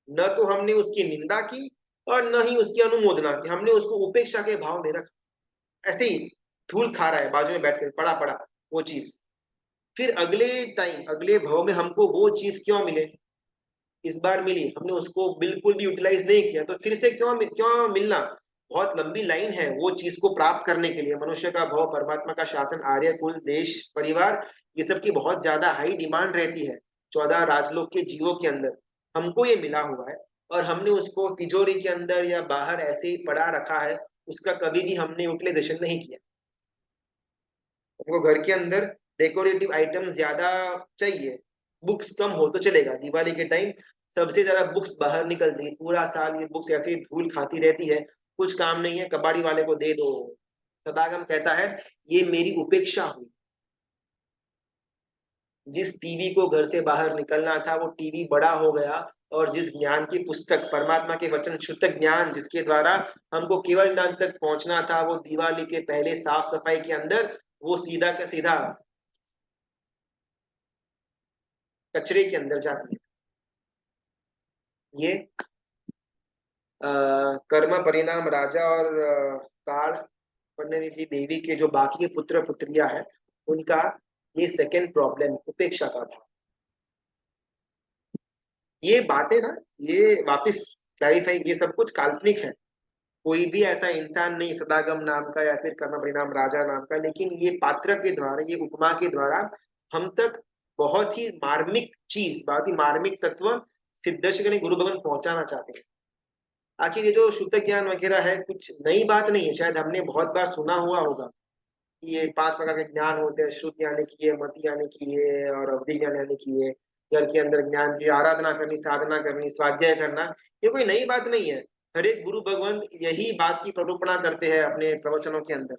[SPEAKER 1] न तो हमने उसकी निंदा की और न ही उसकी अनुमोदना की, हमने उसको उपेक्षा के भाव में रखा। ऐसे ही धूल खा रहा है बाजू में बैठ कर, पड़ा पड़ा वो चीज। फिर अगले टाइम, अगले भाव में हमको वो चीज क्यों मिले? इस बार मिली, हमने उसको बिल्कुल भी यूटिलाइज नहीं किया, तो फिर से क्यों क्यों मिलना? बहुत लंबी लाइन है वो चीज को प्राप्त करने के लिए। मनुष्य का भाव, परमात्मा का शासन, आर्य कुल, देश, परिवार, ये सब की बहुत ज्यादा हाई डिमांड रहती है 14 राजलोक के जीवों के अंदर। हमको ये मिला हुआ है और हमने उसको तिजोरी के अंदर या बाहर ऐसे ही पड़ा रखा है, उसका कभी भी हमने यूटिलाइजेशन नहीं किया। हमको घर के अंदर डेकोरेटिव आइटम्स ज्यादा चाहिए, बुक्स कम हो तो चलेगा। दिवाली के टाइम सबसे ज्यादा बुक्स बाहर निकलती है, पूरा साल ये बुक्स ऐसे ही धूल खाती रहती है, कुछ काम नहीं है, कबाड़ी वाले को दे दो। सदागम कहता है ये मेरी उपेक्षा हुई। जिस टीवी को घर से बाहर निकलना था वो टीवी बड़ा हो गया, और जिस ज्ञान की पुस्तक, परमात्मा के वचन, शुद्ध ज्ञान, जिसके द्वारा हमको केवल ज्ञान तक पहुंचना था, वो दिवाली के पहले साफ सफाई के अंदर वो सीधा का सीधा कचरे के अंदर जाती है। ये कर्म परिणाम राजा और काल परिणति देवी के जो बाकी के पुत्र पुत्रियां हैं, उनका ये सेकंड प्रॉब्लम, उपेक्षा का भाव। ये बातें ना, ये वापस क्लैरिफाई, ये सब कुछ काल्पनिक है। कोई भी ऐसा इंसान नहीं सदागम नाम का या फिर कर्म परिणाम राजा नाम का, लेकिन ये पात्र के द्वारा, ये उपमा के द्वारा हम तक बहुत ही मार्मिक चीज, बहुत ही मार्मिक तत्व सिद्धर्ष ने गुरु भगवान पहुंचाना चाहते हैं। आखिर ये जो शुद्ध ज्ञान वगैरह है, कुछ नई बात नहीं है, शायद हमने बहुत बार सुना हुआ होगा कि ये 5 प्रकार के ज्ञान होते हैं, श्रुति यानी कि ये, मति यानी कि ये, और अवधि ज्ञान यानी कि ये। घर के अंदर ज्ञान की आराधना करनी, साधना करनी, स्वाध्याय करना, ये कोई नई बात नहीं है। हर एक गुरु भगवंत यही बात की प्ररूपणा करते हैं अपने प्रवचनों के अंदर।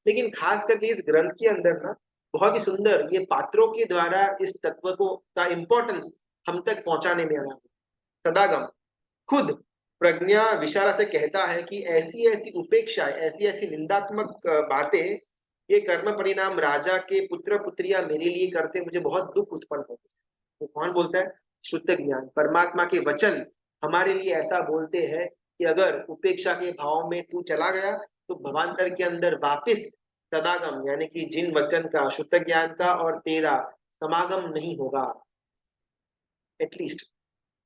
[SPEAKER 1] लेकिन खास करके इस ग्रंथ के अंदर ना बहुत ही सुंदर ये पात्रों के द्वारा इस तत्व को का इम्पोर्टेंस हम तक पहुंचाने में आया। सदागम खुद प्रज्ञा विशाला से कहता है कि ऐसी ऐसी उपेक्षा, ऐसी ऐसी निंदात्मक बातें ये कर्म परिणाम राजा के पुत्र पुत्रियां मेरे लिए करते, मुझे बहुत दुख उत्पन्न होते। तो कौन बोलता है? शुद्ध ज्ञान, परमात्मा के वचन हमारे लिए ऐसा बोलते हैं कि अगर उपेक्षा के भाव में तू चला गया तो भवांतर के अंदर वापिस सदागम यानी कि जिन वचन का, शुद्ध ज्ञान का और तेरा समागम नहीं होगा। एटलीस्ट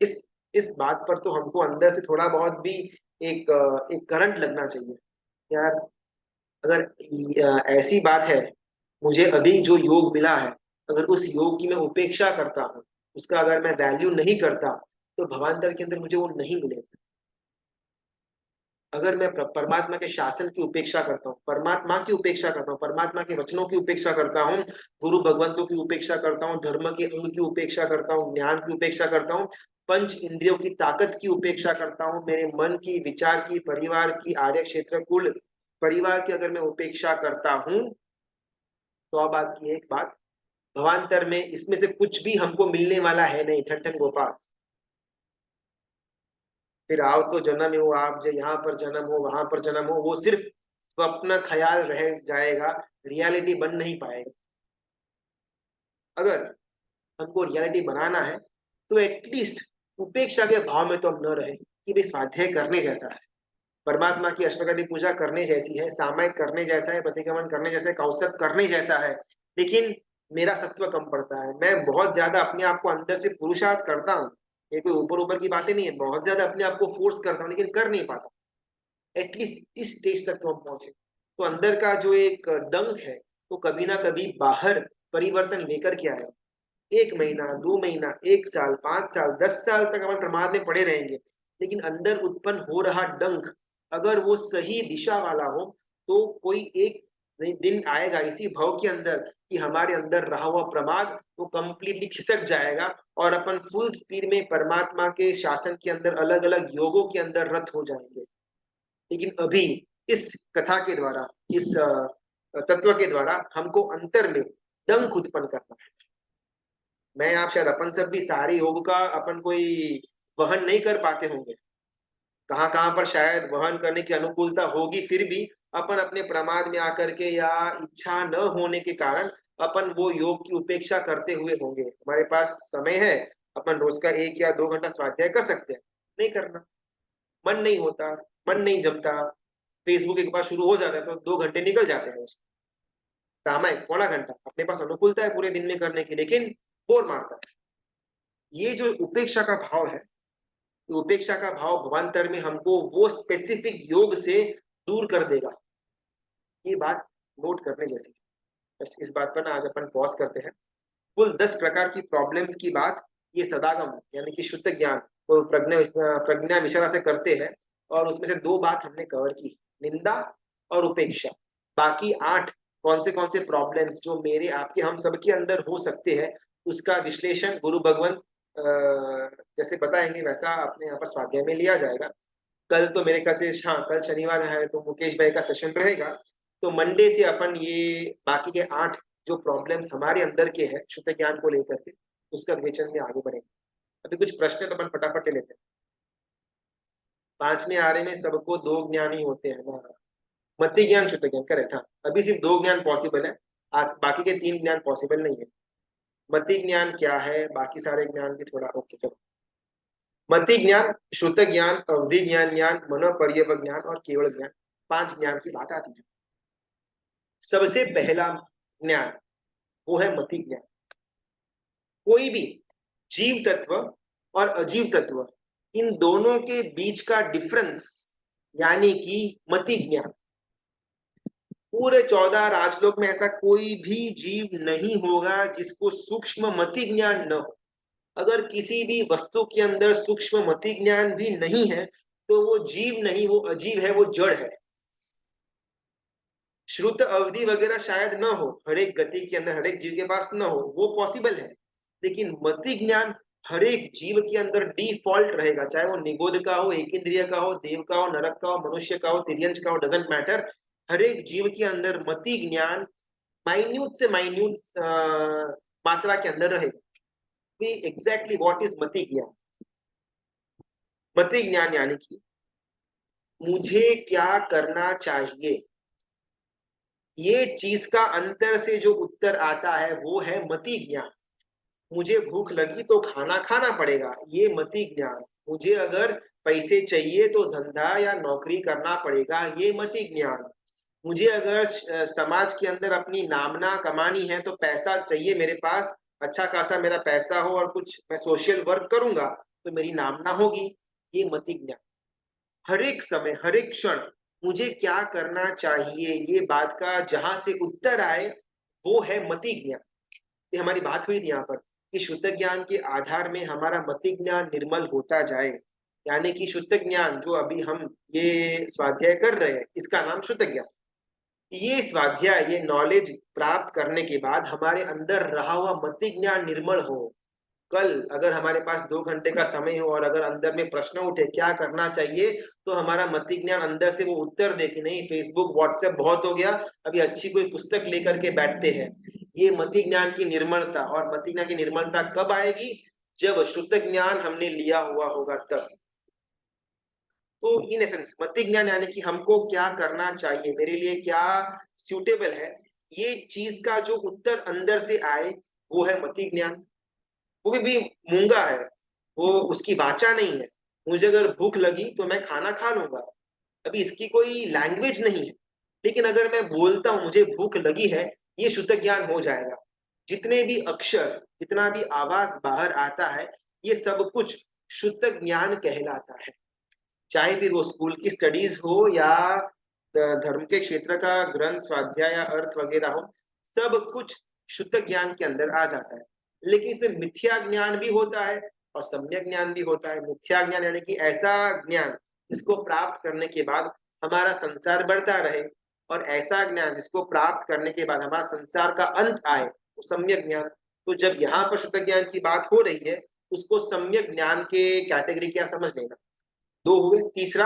[SPEAKER 1] इस इस बात पर तो हमको अंदर से थोड़ा बहुत भी एक करंट लगना चाहिए यार। अगर ऐसी बात है, मुझे अभी जो योग मिला है, अगर उस योग की मैं उपेक्षा करता हूँ, उसका अगर मैं वैल्यू नहीं करता, तो भवांतर के अंदर मुझे वो नहीं मिलेगा। अगर मैं परमात्मा के शासन की उपेक्षा करता हूँ, परमात्मा की उपेक्षा करता हूँ, परमात्मा के वचनों की उपेक्षा करता हूँ, गुरु भगवंतों की उपेक्षा करता हूँ, धर्म के अंग की उपेक्षा करता हूँ, ज्ञान की उपेक्षा करता हूँ, पंच इंद्रियों की ताकत की उपेक्षा करता हूँ, मेरे मन की, विचार की, परिवार की, आर्य क्षेत्र कुल परिवार की अगर मैं उपेक्षा करता हूँ, तो अब बात की एक बात, भवांतर में इसमें से कुछ भी हमको मिलने वाला है नहीं। ठन ठन गोपाल, फिर आओ तो जन्म हो, आप जो यहाँ पर जन्म हो, वहां पर जन्म हो, वो सिर्फ स्वप्न ख्याल रह जाएगा, रियलिटी बन नहीं पाएगा। अगर हमको रियलिटी बनाना है तो एटलीस्ट उपेक्षा के भाव में तो हम न रहे कि भाई स्वाध्याय करने जैसा है, परमात्मा की अष्टकटी पूजा करने जैसी है, सामायिक करने जैसा है, प्रतिक्रमण करने जैसा है, कौशक करने जैसा है। लेकिन मेरा सत्व कम पड़ता है, मैं बहुत ज्यादा अपने आप को अंदर से पुरुषार्थ करता हूँ। ये कोई ऊपर ऊपर की बातें नहीं है, बहुत ज्यादा अपने आप को फोर्स करता हूँ लेकिन कर नहीं पाता। एटलीस्ट इस स्टेज तक तो हम पहुंचे, तो अंदर का जो एक डंक है वो कभी ना कभी बाहर परिवर्तन लेकर के आएगा। 1 महीना, 2 महीना, 1 साल, 5 साल, 10 साल तक अपन प्रमाद में पड़े रहेंगे, लेकिन अंदर उत्पन्न हो रहा डंक अगर वो सही दिशा वाला हो, तो कोई एक दिन आएगा इसी भव के अंदर कि हमारे अंदर रहा हुआ प्रमाद वो कंप्लीटली खिसक जाएगा और अपन फुल स्पीड में परमात्मा के शासन के अंदर अलग अलग योगों के अंदर रत हो जाएंगे। लेकिन अभी इस कथा के द्वारा, इस तत्व के द्वारा हमको अंतर में डंक उत्पन्न करना है। मैं आप शायद अपन सब भी सारे योग का अपन कोई वहन नहीं कर पाते होंगे, कहाँ कहाँ पर शायद वहन करने की अनुकूलता होगी, फिर भी अपन अपने प्रमाद में आकर के या इच्छा न होने के कारण अपन वो योग की उपेक्षा करते हुए होंगे। हमारे पास समय है, अपन रोज का 1 या 2 घंटा स्वाध्याय कर सकते हैं, नहीं करना, मन नहीं होता, मन नहीं जमता, फेसबुक एक बार शुरू हो जाता है तो 2 घंटे निकल जाते हैं उसमें, सामायिक पौना घंटा अपने पास अनुकूलता है पूरे दिन में करने की, लेकिन बोर मारता है। ये जो उपेक्षा का भाव है, तो उपेक्षा का भाव भवांतर में हमको वो स्पेसिफिक योग से दूर कर देगा। ये बात नोट करने जैसी है। बस इस बात पर ना आज अपन पॉज करते हैं। कुल 10 प्रकार की प्रॉब्लम्स की बात ये सदागम यानी कि शुद्ध ज्ञान को प्रज्ञा विचारा से करते हैं, और उसमें से 2 बात हमने कवर की, निंदा और उपेक्षा। बाकी 8 कौन से प्रॉब्लम्स जो मेरे आपके हम सबके अंदर हो सकते हैं, उसका विश्लेषण गुरु भगवान जैसे बताएंगे वैसा अपने यहाँ पर स्वाध्याय में लिया जाएगा। कल तो मेरे ख्याल से, हाँ कल शनिवार है तो मुकेश भाई का सेशन रहेगा, तो मंडे से अपन ये बाकी के 8 जो प्रॉब्लम्स हमारे अंदर के हैं शुद्ध ज्ञान को लेकर के, उसका विवेचन में आगे बढ़ेंगे। अभी कुछ प्रश्न तो अपन फटाफट ले लेते हैं। 5वें आर्य में सबको 2 ज्ञान ही होते हैं ना, मति ज्ञान शुद्ध ज्ञान, करेक्ट। हाँ, अभी सिर्फ 2 ज्ञान पॉसिबल है, बाकी के 3 ज्ञान पॉसिबल नहीं है। मति ज्ञान क्या है, बाकी सारे ज्ञान भी थोड़ा ओके चलो। मति ज्ञान, श्रुत ज्ञान, अवधि ज्ञान, मनोपर्यव ज्ञान और केवल ज्ञान, 5 ज्ञान की बात आती है। सबसे पहला ज्ञान वो है मति ज्ञान। कोई भी जीव तत्व और अजीव तत्व, इन दोनों के बीच का डिफरेंस यानी कि मति ज्ञान। पूरे 14 राजलोक में ऐसा कोई भी जीव नहीं होगा जिसको सूक्ष्म मति ज्ञान न हो। अगर किसी भी वस्तु के अंदर सूक्ष्म मति ज्ञान भी नहीं है तो वो जीव नहीं, वो अजीव है, वो जड़ है। श्रुत अवधि वगैरह शायद न हो, हर एक गति के अंदर हर एक जीव के पास न हो, वो पॉसिबल है। लेकिन मति ज्ञान हर एक जीव के अंदर डिफॉल्ट रहेगा, चाहे वो निगोद का हो, एक इंद्रिय का हो, देव का हो, नरक का हो, मनुष्य का हो, तिर्यंश का हो, डजेंट मैटर। हर एक जीव के अंदर मति ज्ञान माइन्यूट से माइन्यूट मात्रा के अंदर रहेगा। एग्जैक्टली व्हाट इज मति ज्ञान? मति ज्ञान यानी कि मुझे क्या करना चाहिए, ये चीज का अंतर से जो उत्तर आता है वो है मति ज्ञान। मुझे भूख लगी तो खाना खाना पड़ेगा, ये मति ज्ञान। मुझे अगर पैसे चाहिए तो धंधा या नौकरी करना पड़ेगा, ये मति ज्ञान। मुझे अगर समाज के अंदर अपनी नामना कमानी है तो पैसा चाहिए मेरे पास, अच्छा खासा मेरा पैसा हो और कुछ मैं सोशल वर्क करूंगा तो मेरी नामना होगी, ये मति ज्ञान। हर एक समय हर एक क्षण मुझे क्या करना चाहिए, ये बात का जहां से उत्तर आए वो है मति ज्ञान। ये हमारी बात हुई थी यहाँ पर कि शुद्ध ज्ञान के आधार में हमारा मति ज्ञान निर्मल होता जाए, यानी कि शुद्ध ज्ञान जो अभी हम ये स्वाध्याय कर रहे हैं इसका नाम शुद्ध ज्ञान। ये स्वाध्याय, ये नॉलेज प्राप्त करने के बाद हमारे अंदर रहा हुआ मति ज्ञान निर्मल हो। कल अगर हमारे पास 2 घंटे का समय हो और अगर अंदर में प्रश्न उठे क्या करना चाहिए, तो हमारा मति ज्ञान अंदर से वो उत्तर दे कि नहीं, फेसबुक व्हाट्सएप बहुत हो गया, अभी अच्छी कोई पुस्तक लेकर के बैठते हैं। ये मति ज्ञान की निर्मलता, और मति ज्ञान की निर्मलता कब आएगी? जब शुद्ध ज्ञान हमने लिया हुआ होगा तब। तो इन एसेंस मति ज्ञान यानी कि हमको क्या करना चाहिए, मेरे लिए क्या सूटेबल है, ये चीज का जो उत्तर अंदर से आए वो है मति ज्ञान। वो भी मूंगा है, वो उसकी वाचा नहीं है। मुझे अगर भूख लगी तो मैं खाना खा लूंगा, अभी इसकी कोई लैंग्वेज नहीं है, लेकिन अगर मैं बोलता हूं मुझे भूख लगी है, ये शुद्ध ज्ञान हो जाएगा। जितने भी अक्षर, जितना भी आवाज बाहर आता है, ये सब कुछ शुद्ध ज्ञान कहलाता है। चाहे फिर वो स्कूल की स्टडीज हो या धर्म के क्षेत्र का ग्रंथ स्वाध्याय या अर्थ वगैरह हो, सब कुछ शुद्ध ज्ञान के अंदर आ जाता है। लेकिन इसमें मिथ्या ज्ञान भी होता है और सम्यक ज्ञान भी होता है। मिथ्या ज्ञान यानी कि ऐसा ज्ञान जिसको प्राप्त करने के बाद हमारा संसार बढ़ता रहे, और ऐसा ज्ञान जिसको प्राप्त करने के बाद हमारा संसार का अंत आए, वो सम्यक ज्ञान। तो जब यहाँ पर शुद्ध ज्ञान की बात हो रही है, उसको सम्यक ज्ञान के कैटेगरी क्या समझ लेना। 2 हुए। तीसरा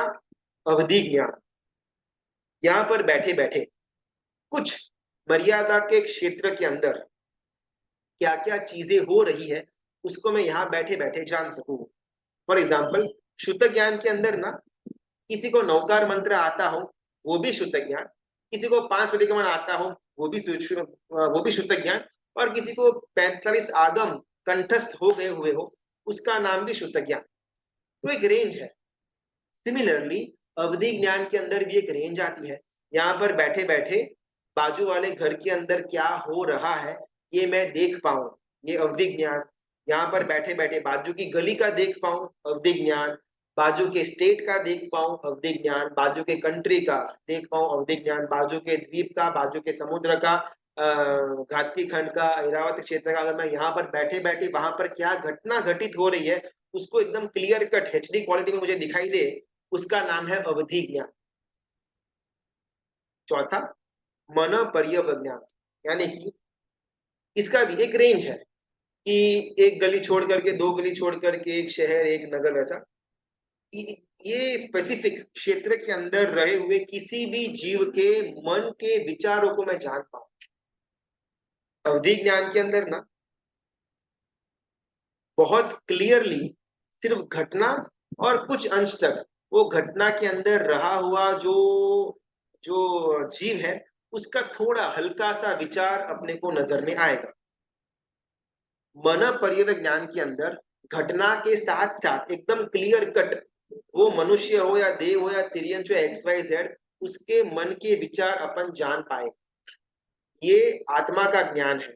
[SPEAKER 1] अवधि ज्ञान। यहाँ पर बैठे बैठे कुछ मर्यादा के क्षेत्र के अंदर क्या क्या चीजें हो रही है उसको मैं यहाँ बैठे बैठे जान सकूं। फॉर एग्जाम्पल, शुद्ध ज्ञान के अंदर ना, किसी को नौकार मंत्र आता हो वो भी शुद्ध ज्ञान, किसी को 5 प्रतिक्रमण आता हो वो भी शुद्ध ज्ञान, और किसी को 45 आगम कंठस्थ हो गए हुए हो उसका नाम भी शुद्ध ज्ञान। तो एक रेंज है। सिमिलरली अवधि ज्ञान के अंदर भी एक रेंज आती है। यहाँ पर बैठे बैठे बाजू वाले घर के अंदर क्या हो रहा है ये मैं देख पाऊं, ये अवधि ज्ञान। यहाँ पर बैठे बैठे बाजू की गली का देख पाऊं, अवधि ज्ञान। बाजू के स्टेट का देख पाऊं अवधिक ज्ञान, बाजू के कंट्री का देख पाऊं अवधिक ज्ञान, बाजू के द्वीप का, बाजू के समुद्र का, घाती खंड का, ऐरावत क्षेत्र का, अगर मैं यहाँ पर बैठे बैठे वहां पर क्या घटना घटित हो रही है उसको एकदम क्लियर कट एचडी क्वालिटी में मुझे दिखाई दे, उसका नाम है अवधि ज्ञान। चौथा, मन पर्यवज्ञान, यानी कि इसका भी एक रेंज है कि एक गली छोड़ करके, दो गली छोड़ करके एक शहर, एक नगर, वैसा ये स्पेसिफिक क्षेत्र के अंदर रहे हुए किसी भी जीव के मन के विचारों को मैं जान पाऊं। अवधि ज्ञान के अंदर ना बहुत क्लियरली सिर्फ घटना और कुछ अंश तक वो घटना के अंदर रहा हुआ जो जो जीव है उसका थोड़ा हल्का सा विचार अपने को नजर में आएगा। मन पर्यवेक्षण ज्ञान के अंदर घटना के साथ साथ एकदम क्लियर कट वो मनुष्य हो या देव हो या तिरियन जो एक्स वाई जेड उसके मन के विचार अपन जान पाए, ये आत्मा का ज्ञान है।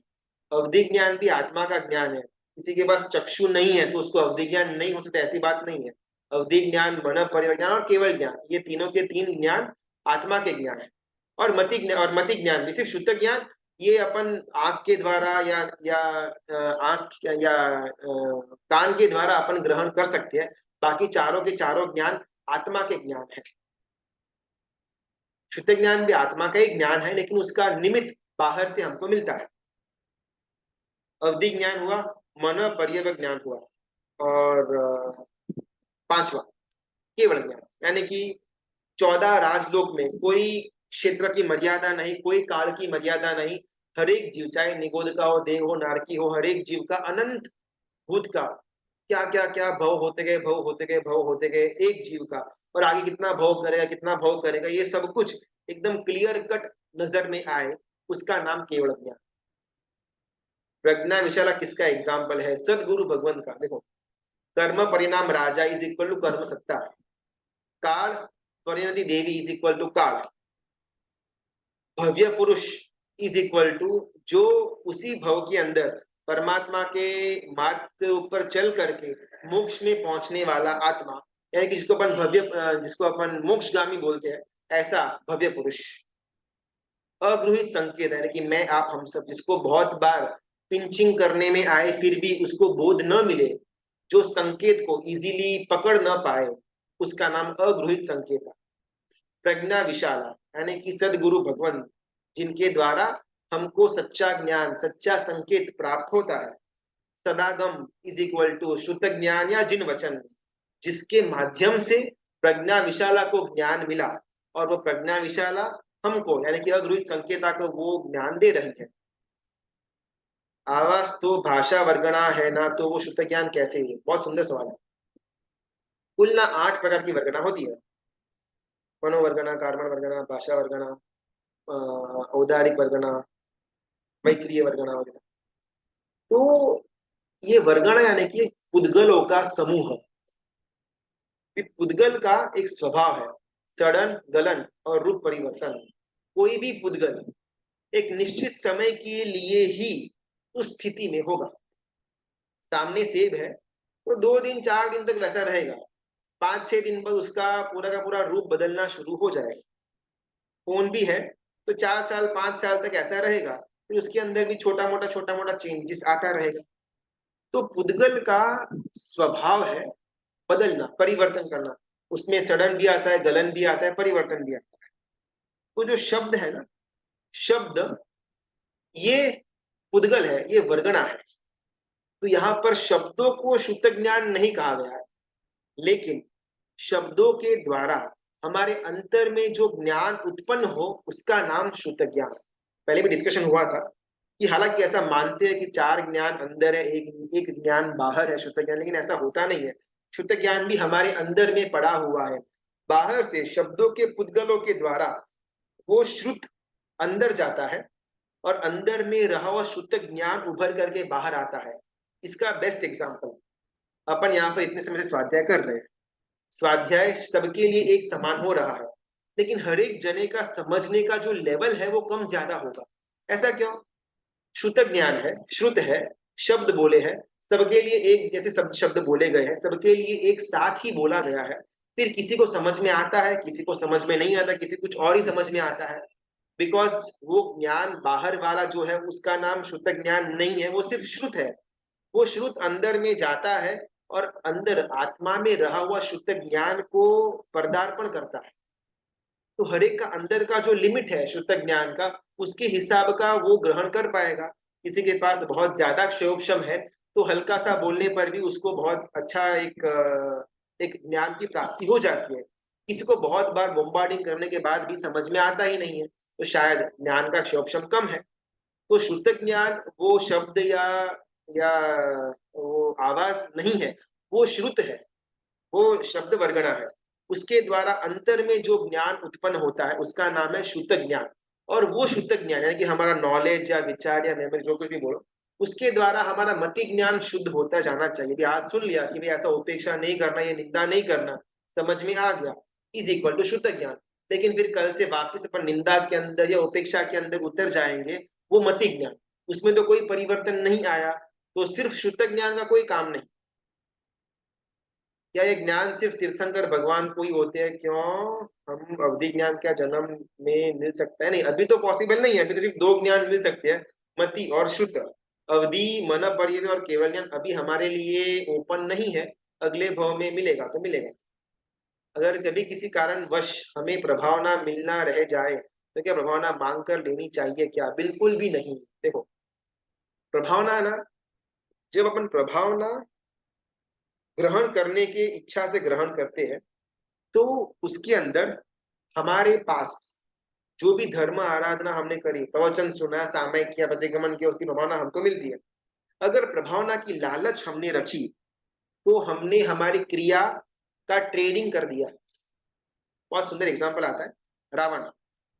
[SPEAKER 1] अवधि ज्ञान भी आत्मा का ज्ञान है। किसी के पास चक्षु नहीं है तो उसको अवधि ज्ञान नहीं हो सकता, ऐसी बात नहीं है। अवधि ज्ञान, मन परिज्ञान और केवल ज्ञान, ये तीनों के तीन ज्ञान आत्मा के ज्ञान है। और मति ज्ञान भी सिर्फ शुद्ध ज्ञान, ये अपन आंख के द्वारा या आंख या कान के द्वारा अपन ग्रहण कर सकते हैं। बाकी चारों के चारों ज्ञान आत्मा के ज्ञान है। शुद्ध ज्ञान भी आत्मा का ही ज्ञान है लेकिन उसका निमित्त बाहर से हमको मिलता है। अवधि ज्ञान हुआ, मन पर्यवेक्षण ज्ञान हुआ, और पांचवा केवल ज्ञान, यानी कि 14 राजलोक में कोई क्षेत्र की मर्यादा नहीं, कोई काल की मर्यादा नहीं। हर एक जीव, चाहे निगोद का हो, देव हो, नारकी हो, हर एक जीव का अनंत भूत का क्या क्या क्या भव होते गए, भव होते गए, भव होते गए एक जीव का, और आगे कितना भव करेगा, कितना भव करेगा, ये सब कुछ एकदम क्लियर कट नजर में आए, उसका नाम केवल ज्ञान। प्रज्ञा विशाला किसका एग्जाम्पल है? सदगुरु भगवंत का। देखो, कर्म परिणाम राजा इज इक्वल टू कर्म सत्ता, काल परिणति देवी इज इक्वल टू काल, भव्य पुरुष इज इक्वल टू जो उसी भव के अंदर परमात्मा के मार्ग के ऊपर चल करके मोक्ष में पहुंचने वाला आत्मा, यानी कि जिसको अपन भव्य, जिसको अपन मोक्षगामी बोलते हैं, ऐसा भव्य पुरुष। अगृहित संकेत, यानी कि मैं आप हम सब, जिसको बहुत बार पिंचिंग करने में आए फिर भी उसको बोध न मिले, जो संकेत को इजीली पकड़ न पाए, उसका नाम अगृहित संकेत है। प्रज्ञा विशाला, यानी कि सदगुरु भगवान, जिनके द्वारा हमको सच्चा ज्ञान, सच्चा संकेत प्राप्त होता है। सदागम इज इक्वल टू शुद्ध ज्ञान या जिन वचन, जिसके माध्यम से प्रज्ञा विशाला को ज्ञान मिला, और वो प्रज्ञा विशाला हमको, यानी कि अगृहित संकेता को वो ज्ञान दे रही है। आवाज तो भाषा वर्गणा है ना, तो वो शुद्ध ज्ञान कैसे है? बहुत सुंदर सवाल है। कुल ना 8 प्रकार की वर्गणा होती है। मनोवर्गणा, कार्बन वर्गणा, भाषा वर्गणा, औदारिक वर्गणा, वैक्रिय वर्गणा वगैरह। तो ये वर्गणा यानी कि पुद्गलों का समूह। पुद्गल का एक स्वभाव है सड़न गलन और रूप परिवर्तन। कोई भी पुद्गल एक निश्चित समय के लिए ही उस स्थिति में होगा। सामने सेब है तो 2 दिन 4 दिन तक वैसा रहेगा, 5-6 दिन बाद उसका पूरा का पूरा रूप बदलना शुरू हो जाएगा। फोन भी है तो 4 साल 5 साल तक ऐसा रहेगा, फिर उसके अंदर भी छोटा मोटा चेंजेस आता रहेगा। तो पुद्गल का स्वभाव है बदलना, परिवर्तन करना। उसमें सड़न भी आता है, गलन भी आता है, परिवर्तन भी आता है। तो जो शब्द है ना, शब्द ये पुद्गल है, ये वर्गणा है। तो यहाँ पर शब्दों को शुद्ध ज्ञान नहीं कहा गया है, लेकिन शब्दों के द्वारा हमारे अंतर में जो ज्ञान उत्पन्न हो उसका नाम शुद्ध ज्ञान। पहले भी डिस्कशन हुआ था कि हालांकि ऐसा मानते हैं कि 4 ज्ञान अंदर है, एक ज्ञान बाहर है शुद्ध ज्ञान, लेकिन ऐसा होता नहीं है। शुद्ध ज्ञान भी हमारे अंदर में पड़ा हुआ है। बाहर से शब्दों के पुद्गलों के द्वारा वो श्रुत अंदर जाता है और अंदर में रहा हुआ शुद्ध ज्ञान उभर करके बाहर आता है। इसका बेस्ट एग्जाम्पल, अपन यहाँ पर इतने समय से स्वाध्याय कर रहे हैं। स्वाध्याय सबके लिए एक समान हो रहा है, लेकिन हर एक जने का समझने का जो लेवल है वो कम ज्यादा होगा। ऐसा क्यों? शुद्ध ज्ञान है, श्रुत है, शब्द बोले हैं, सबके लिए एक जैसे सब शब्द बोले गए हैं, सबके लिए एक साथ ही बोला गया है। फिर किसी को समझ में आता है, किसी को समझ में नहीं आता, किसी कुछ और ही समझ में आता है। बिकॉज वो ज्ञान बाहर वाला जो है उसका नाम शुद्ध ज्ञान नहीं है, वो सिर्फ श्रुत है। वो श्रुत अंदर में जाता है और अंदर आत्मा में रहा हुआ शुद्ध ज्ञान को पदार्पण करता है। तो हर एक का अंदर का जो लिमिट है शुद्ध ज्ञान का, उसके हिसाब का वो ग्रहण कर पाएगा। किसी के पास बहुत ज्यादा क्षोभक्षम है, तो हल्का सा बोलने पर भी उसको बहुत अच्छा एक ज्ञान की प्राप्ति हो जाती है। किसी को बहुत बार बोम्बार्डिंग करने के बाद भी समझ में आता ही नहीं है, तो शायद ज्ञान का क्षोभक्षम कम है। तो शुद्ध ज्ञान वो शब्द या वो आवाज नहीं है, वो श्रुत है, वो शब्द वर्गणा है। उसके द्वारा अंतर में जो ज्ञान उत्पन्न होता है उसका नाम है शुद्ध ज्ञान। और वो शुद्ध ज्ञान यानी कि हमारा नॉलेज या विचार या मेमोरी जो कुछ भी बोलो, उसके द्वारा हमारा मति ज्ञान शुद्ध होता जाना चाहिए। भी आज सुन लिया कि भाई ऐसा उपेक्षा नहीं करना, ये निंदा नहीं करना, समझ में आ गया, इज इक्वल टू शुद्ध ज्ञान। लेकिन फिर कल से वापिस अपन निंदा के अंदर या उपेक्षा के अंदर उतर जाएंगे, वो मति ज्ञान, उसमें तो कोई परिवर्तन नहीं आया, तो सिर्फ शुद्ध ज्ञान का कोई काम नहीं। क्या ये ज्ञान सिर्फ तीर्थंकर भगवान को ही होते हैं? क्यों हम अवधि ज्ञान क्या जन्म में मिल सकता है? नहीं, अभी तो पॉसिबल नहीं है, अभी तो सिर्फ दो ज्ञान मिल सकते हैं, मति और श्रुत। अवधि मन पर्यय और केवल ज्ञान अभी हमारे लिए ओपन नहीं है, अगले भाव में मिलेगा तो मिलेगा। अगर कभी किसी कारण वश हमें प्रभावना मिलना रह जाए तो क्या प्रभावना मांग कर लेनी चाहिए क्या? बिल्कुल भी नहीं। देखो, प्रभावना ना, जब अपन प्रभावना ग्रहण करने की इच्छा से ग्रहण करते हैं, तो उसके अंदर हमारे पास जो भी धर्म आराधना हमने करी, प्रवचन सुना, सामयिक किया, प्रतिगमन किया, उसकी प्रभावना हमको मिलती है। अगर प्रभावना की लालच हमने रखी, तो हमने हमारी क्रिया का ट्रेडिंग कर दिया। बहुत सुंदर एग्जाम्पल आता है, रावण।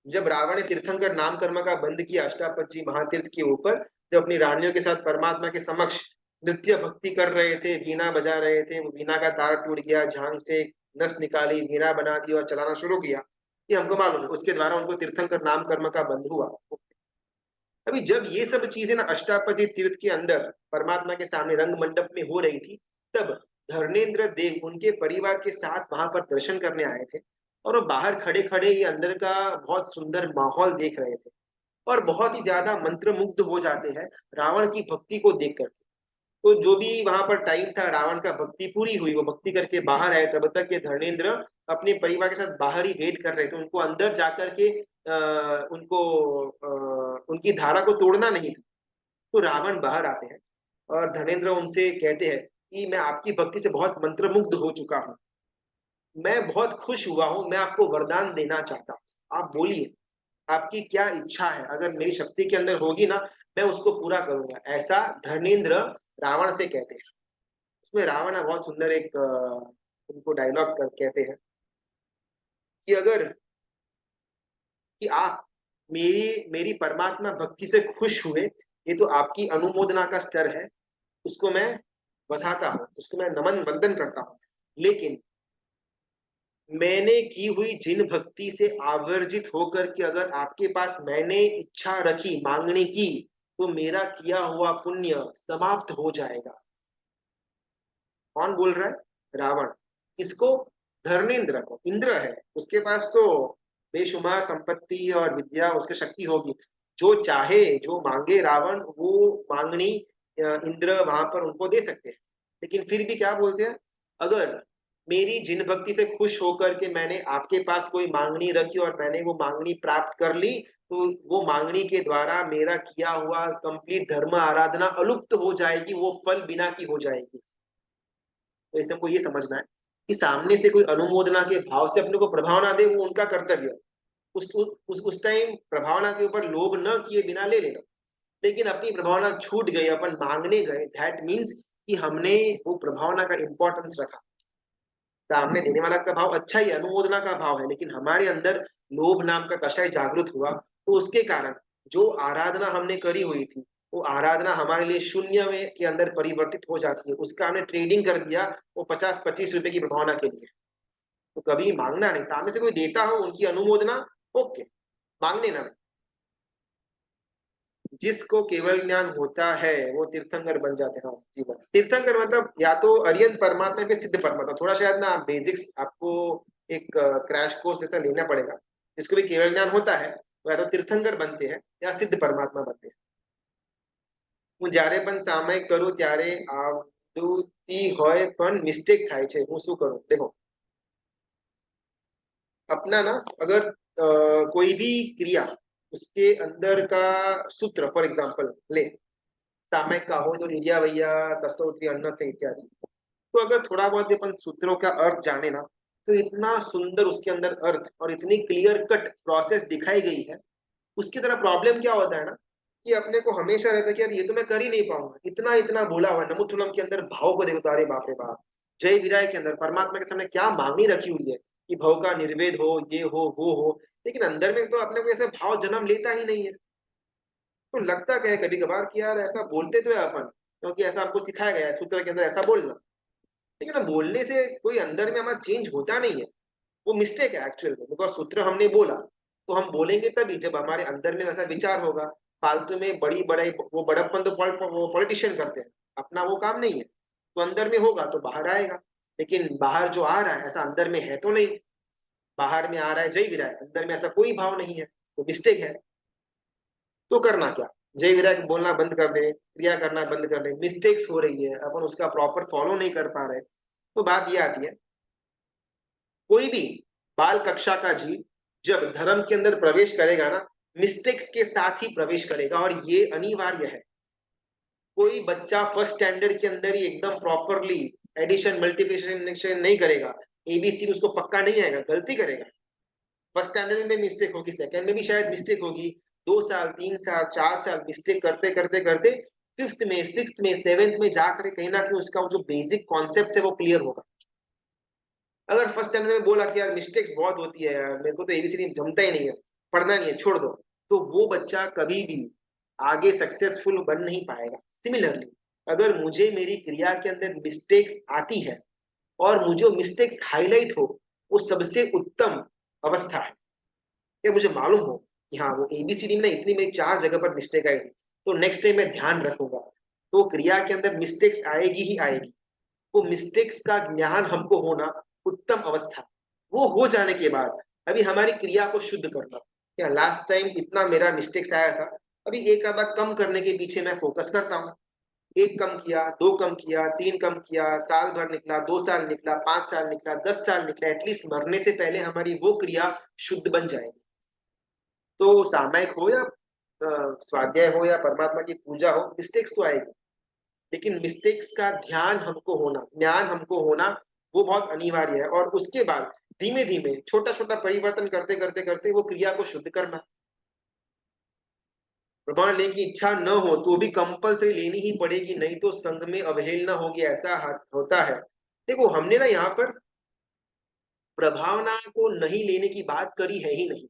[SPEAKER 1] जब रावण ने तीर्थंकर नाम कर्म का बंद किया अष्टापची महातीर्थ के ऊपर, जब अपनी रानियों के साथ परमात्मा के समक्ष नृत्य भक्ति कर रहे थे, वीणा बजा रहे थे, वो वीणा का तार टूट गया, झांग से नस निकाली, वीणा बना दी और चलाना शुरू किया, ये हमको मालूम है। उसके द्वारा उनको तीर्थंकर नाम कर्म का बंद हुआ। अभी जब ये सब चीजें ना अष्टापदी तीर्थ के अंदर परमात्मा के सामने रंग मंडप में हो रही थी, तब धर्मेंद्र देव उनके परिवार के साथ वहां पर दर्शन करने आए थे, और वो बाहर खड़े खड़े ये अंदर का बहुत सुंदर माहौल देख रहे थे, और बहुत ही ज्यादा मंत्रमुग्ध हो जाते हैं रावण की भक्ति को देख कर। तो जो भी वहां पर टाइम था, रावण का भक्ति पूरी हुई, वो भक्ति करके बाहर आए, तब तक के धर्मेंद्र अपने परिवार के साथ बाहर ही वेट कर रहे थे। उनको अंदर जाकर के उनको उनकी धारा को तोड़ना नहीं था। तो रावण बाहर आते हैं और धर्मेंद्र उनसे कहते हैं कि मैं आपकी भक्ति से बहुत मंत्रमुग्ध हो चुका हूँ, मैं बहुत खुश हुआ हूँ, मैं आपको वरदान देना चाहता हूँ, आप बोलिए आपकी क्या इच्छा है, अगर मेरी शक्ति के अंदर होगी ना, मैं उसको पूरा करूंगा। ऐसा धर्मेंद्र रावण से कहते हैं। उसमें रावण ना बहुत सुंदर एक उनको डायलॉग कहते हैं कि अगर कि आप मेरी मेरी परमात्मा भक्ति से खुश हुए, ये तो आपकी अनुमोदना का स्तर है, उसको मैं बताता हूँ, उसको मैं नमन वंदन करता हूँ। लेकिन मैंने की हुई जिन भक्ति से आवर्जित होकर के अगर आपके पास मैंने इच्छा रखी मांगने की, तो मेरा किया हुआ पुण्य समाप्त हो जाएगा। कौन बोल रहा है? रावण। इसको? धर्मेंद्र को। इंद्र है, उसके पास तो बेशुमार संपत्ति और विद्या, उसकी शक्ति होगी, जो चाहे जो मांगे रावण वो मांगनी इंद्र वहां पर उनको दे सकते हैं। लेकिन फिर भी क्या बोलते हैं, अगर मेरी जिन भक्ति से खुश होकर के मैंने आपके पास कोई मांगनी रखी और मैंने वो मांगनी प्राप्त कर ली, तो वो मांगनी के द्वारा मेरा किया हुआ कंप्लीट धर्म आराधना अलुप्त हो जाएगी, वो फल बिना की हो जाएगी। तो इससे हमको ये समझना है कि सामने से कोई अनुमोदना के भाव से अपने को प्रभावना दे, वो उनका कर्तव्य है। उस टाइम प्रभावना के ऊपर लोभ न किए बिना ले लेना। लेकिन अपनी प्रभावना छूट गई, अपन मांगने गए, दैट मीन्स कि हमने वो प्रभावना का इंपॉर्टेंस रखा। सामने देने वाला का भाव अच्छा ही, अनुमोदना का भाव है, लेकिन हमारे अंदर लोभ नाम का कषाय जागृत हुआ, तो उसके कारण जो आराधना हमने करी हुई थी, वो आराधना हमारे लिए शून्य में के अंदर परिवर्तित हो जाती है। उसका हमने ट्रेडिंग कर दिया वो 50-25 रुपए की प्रभावना के लिए। तो कभी मांगना नहीं, सामने से कोई देता हो उनकी अनुमोदना, ओके, मांगने ना। जिसको केवल ज्ञान होता है वो तीर्थंकर बन जाते हैं। हाँ जीवन तीर्थंकर मतलब या तो अरियंत परमात्मा या फिर सिद्ध परमात्मा। थोड़ा शायद ना बेसिक्स आपको एक क्रैश कोर्स जैसा लेना पड़ेगा। जिसको भी केवल ज्ञान होता है वो या तो तीर्थंकर बनते हैं या सिद्ध परमात्मा बनते हैं। હું જ્યારે પણ સામયિક કરું ત્યારે આવડતી હોય પણ મિસ્ટેક થાય છે, હું શું કરું? देखो अपना ना अगर कोई भी क्रिया उसके अंदर का सूत्र फॉर एग्जांपल ले, सामयिक का हो तो इरिया वैया तस्वोत्री अन्न थे इत्यादि। तो अगर थोड़ा बहुत अपन सूत्रों का अर्थ जाने ना तो इतना सुंदर उसके अंदर अर्थ और इतनी क्लियर कट प्रोसेस दिखाई गई है। उसकी तरह प्रॉब्लम क्या होता है ना कि अपने को हमेशा रहता है कि यार ये तो मैं कर ही नहीं पाऊंगा। इतना इतना बोला हुआ है। नमुथुलम के अंदर भाव को देखो तो अरे बाप रे बाप। जय विराय के अंदर परमात्मा के सामने क्या मांगनी रखी हुई है कि भाव का निर्वेद हो, ये हो, वो हो। लेकिन अंदर में तो अपने को ऐसे भाव जन्म लेता ही नहीं है। तो लगता क्या है कभी कभार कि यार ऐसा बोलते तो है अपन, क्योंकि ऐसा हमको सिखाया गया है सूत्र के अंदर ऐसा बोलना। लेकिन ना बोलने से कोई अंदर में हमारा चेंज होता नहीं है। वो मिस्टेक है एक्चुअल में, बिकॉज सूत्र हमने बोला तो हम बोलेंगे तभी जब हमारे अंदर में वैसा विचार होगा। फालतू में बड़ी बड़ाई वो बड़प्पन तो वो पॉलिटिशियन करते हैं, अपना वो काम नहीं है। तो अंदर में होगा तो बाहर आएगा। लेकिन बाहर जो आ रहा है ऐसा अंदर में है तो नहीं। बाहर में आ रहा है जय विराय, अंदर में ऐसा कोई भाव नहीं है, तो मिस्टेक है। तो करना क्या? जय विराय बोलना बंद कर दे, क्रिया करना बंद कर दे। मिस्टेक्स हो रही है, अपन उसका प्रॉपर फॉलो नहीं कर पा रहे। तो बात ये आती है, कोई भी बाल कक्षा का जीव जब धर्म के अंदर प्रवेश करेगा ना, मिस्टेक्स के साथ ही प्रवेश करेगा और ये अनिवार्य है। कोई बच्चा फर्स्ट स्टैंडर्ड के अंदर ही एकदम प्रॉपरली एडिशन मल्टीप्लिकेशन नहीं करेगा, एबीसी उसको पक्का नहीं आएगा, गलती करेगा। फर्स्ट स्टैंडर्ड में मिस्टेक होगी, सेकंड में भी शायद मिस्टेक होगी। 2 साल 3 साल 4 साल मिस्टेक करते करते करते फिफ्थ में सिक्स्थ में सेवेंथ में जाकर कहीं ना कहीं उसका जो बेसिक कॉन्सेप्ट है वो क्लियर होगा। अगर फर्स्ट स्टैंडर्ड में बोला कि यार मिस्टेक्स बहुत होती है यार, मेरे को तो एबीसीडी जमता ही नहीं है, पढ़ना नहीं है, छोड़ दो, तो वो बच्चा कभी भी आगे सक्सेसफुल बन नहीं पाएगा। सिमिलरली अगर मुझे मेरी क्रिया के अंदर मिस्टेक्स आती है और मुझे मिस्टेक्स हाईलाइट हो, वो सबसे उत्तम अवस्था है। या मुझे मालूम हो कि हाँ वो एबीसीडी में इतनी मेरी 4 जगह पर मिस्टेक आई थी, तो नेक्स्ट टाइम मैं ध्यान रखूंगा। तो क्रिया के अंदर मिस्टेक्स आएगी ही आएगी। वो मिस्टेक्स का ज्ञान हमको होना उत्तम अवस्था। वो हो जाने के बाद अभी हमारी क्रिया को शुद्ध करना। क्या लास्ट टाइम इतना मेरा मिस्टेक्स आया था, अभी एक आधा कम करने के पीछे मैं फोकस करता हूँ। एक कम किया, दो कम किया, तीन कम किया, साल भर निकला, 2 साल निकला, 5 साल निकला, 10 साल निकला, एटलीस्ट मरने से पहले हमारी वो क्रिया शुद्ध बन जाएगी। तो सामायिक हो या स्वाध्याय हो या परमात्मा की पूजा हो, मिस्टेक्स तो आएगी। लेकिन मिस्टेक्स का ध्यान हमको होना, ज्ञान हमको होना, वो बहुत अनिवार्य है। और उसके बाद धीमे धीमे छोटा छोटा परिवर्तन करते करते करते वो क्रिया को शुद्ध करना। प्रमाण लेने की इच्छा न हो तो भी कंपलसरी लेनी ही पड़ेगी, नहीं तो संघ में अवहेलना होगी, ऐसा होता है। देखो हमने ना यहाँ पर प्रभावना को नहीं लेने की बात करी है ही नहीं,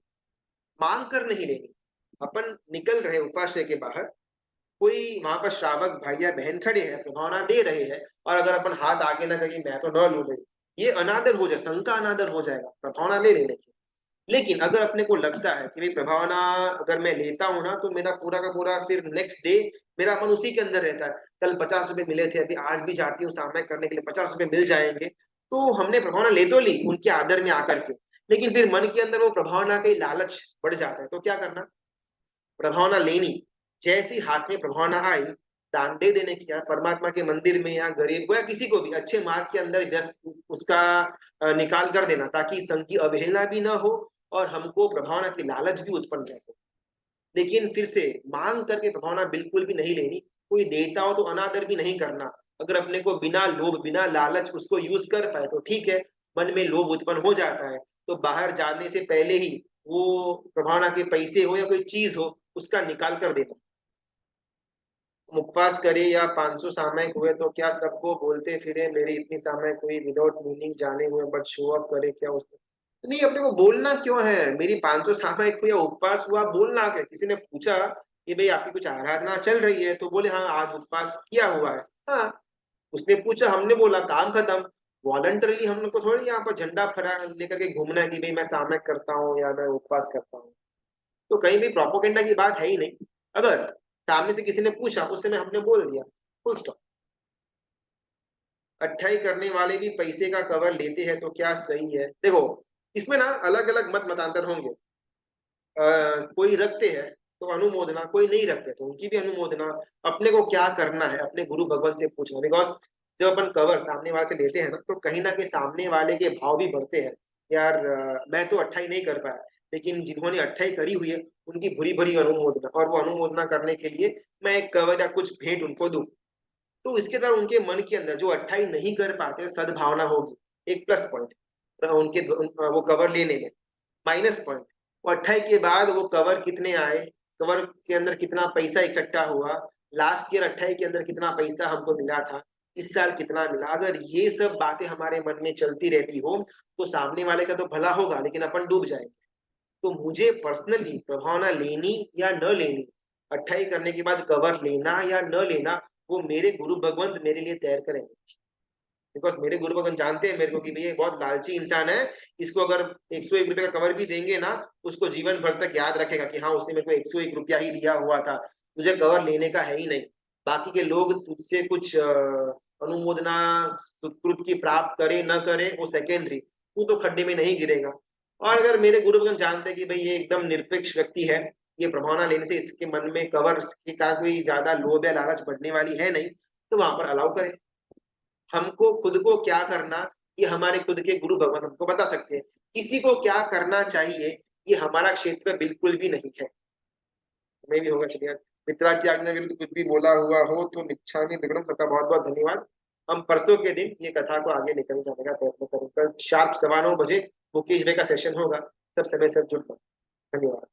[SPEAKER 1] मांग कर नहीं लेनी। अपन निकल रहे उपाश्रय के बाहर, कोई वहां पर श्रावक भाई या बहन खड़े हैं, प्रभावना दे रहे हैं, और अगर अपन हाथ आगे ना करें मैं तो न लू भाई, ये अनादर हो जाए, संघ का अनादर हो जाएगा। प्रभावना ले लेने की। लेकिन अगर अपने को लगता है कि भाई प्रभावना अगर मैं लेता हूं ना तो मेरा पूरा का पूरा फिर नेक्स्ट डे मेरा मन उसी के अंदर रहता है, कल 50 रुपए मिले थे, अभी आज भी जाती हूँ सामयिक करने के लिए, 50 रुपए मिल जाएंगे। तो हमने प्रभावना ले तो ली उनके आदर में आकर के, लेकिन फिर मन के अंदर वो प्रभावना का लालच बढ़ जाता है। तो क्या करना? प्रभावना लेनी। जैसी हाथ में प्रभावना आई, दान दे देने की, या परमात्मा के मंदिर में या गरीब को या किसी को भी अच्छे मार्ग के अंदर व्यस्त उसका निकाल कर देना, ताकि संघ की अवहेलना भी ना हो और हमको प्रभावना की लालच भी उत्पन्न न हो। लेकिन फिर से मांग करके प्रभावना बिल्कुल भी नहीं लेनी। कोई देता हो तो अनादर भी नहीं करना। अगर अपने को बिना लोभ बिना लालच उसको यूज कर पाए तो ठीक है, मन में लोभ उत्पन्न हो जाता है तो बाहर जाने से पहले ही वो प्रभावना के पैसे हो या कोई चीज हो उसका निकाल कर देना। उपवास करे या 500 सामयिक हुए तो क्या सबको बोलते फिरे मेरी इतनी सामयिक हुई, विदाउट मीनिंग जाने हुए, बट शो ऑफ करे क्या उसको? नहीं, अपने को बोलना क्यों है मेरी 500 सामयिक हुई या उपवास हुआ? बोलना क्या? किसी ने पूछा कि भाई आपकी कुछ आराधना चल रही है, तो बोले हाँ आज उपवास किया हुआ है। हाँ, उसने पूछा, हमने बोला, काम खत्म। वॉलंटरली हम लोग को थोड़ी यहाँ पर झंडा फहरा लेकर के घूमना है कि भाई मैं सामयिक करता हूँ या मैं उपवास करता हूँ। तो कहीं भी प्रोपोगेंडा की बात है ही नहीं। अगर सामने से किसी ने पूछा, उस समय हमने बोल दिया, फुल स्टॉप। अट्ठाई करने वाले भी पैसे का कवर लेते हैं तो क्या सही है? देखो, इसमें ना अलग अलग मत मतांतर होंगे। कोई रखते हैं तो अनुमोदना, कोई नहीं रखते तो उनकी भी अनुमोदना। अपने को क्या करना है, अपने गुरु भगवान से पूछना। बिकॉज जब अपन कवर सामने वाले से लेते हैं ना, तो कहीं ना कहीं सामने वाले के भाव भी बढ़ते हैं। यार मैं तो अट्ठाई नहीं कर पाया, लेकिन जिन्होंने अट्ठाई करी हुई है उनकी भरी भरी अनुमोदना, और वो अनुमोदना करने के लिए मैं एक कवर या कुछ भेंट उनको दूं। तो इसके तरह उनके मन के अंदर जो अट्ठाई नहीं कर पाते, सद्भावना होगी, एक प्लस पॉइंट उनके वो कवर लेने में। माइनस पॉइंट, वो 28 के बाद वो कवर कितने आए, कवर के अंदर कितना पैसा इकट्ठा हुआ, लास्ट ईयर 28 के अंदर कितना पैसा हमको मिला था, इस साल कितना मिला। अगर ये सब बातें हमारे मन में चलती रहती हो तो सामने वाले का तो भला होगा, लेकिन अपन डूब जाएंगे। तो मुझे पर्सनली प्रभावना लेनी या न लेनी, 28 करने के बाद कवर लेना या न लेना, वो मेरे गुरु भगवंत मेरे लिए तैयार करेंगे। बिकॉज मेरे गुरु भगवान जानते हैं मेरे को कि भैया बहुत लालची इंसान है। इसको अगर 101 रुपए का कवर भी देंगे ना, उसको जीवन भर तक याद रखेगा कि हाँ उसने मेरे को 101 रुपया ही दिया हुआ था, तुझे कवर लेने का है ही नहीं। बाकी के लोग तुझसे कुछ अनुमोदना सुकृत की प्राप्त करे न करे वो सेकेंडरी, तू तो खड्डे में नहीं गिरेगा। और अगर मेरे गुरु भगवान जानते हैं कि भाई ये एकदम निरपेक्ष व्यक्ति है, ये प्रभावना लेने से इसके मन में कवर के कारण कोई ज्यादा लोभ या लालच बढ़ने वाली है नहीं, तो वहां पर अलाउ करें। हमको खुद को क्या करना, ये हमारे खुद के गुरु भगवान हमको बता सकते हैं। किसी को क्या करना चाहिए, ये हमारा क्षेत्र बिल्कुल भी नहीं है। मैं भी होगा चलिए। मित्रा की आज्ञा विरुद्ध कुछ भी बोला हुआ हो तो मिच्छामि दुक्कडम। सबका बहुत बहुत धन्यवाद। हम परसों के दिन ये कथा को आगे लेकर जाने का प्रयत्न करेंगे। कल शार्प 9:15 बजे मुकेश भाई का सेशन होगा, सब समय से जुड़। धन्यवाद।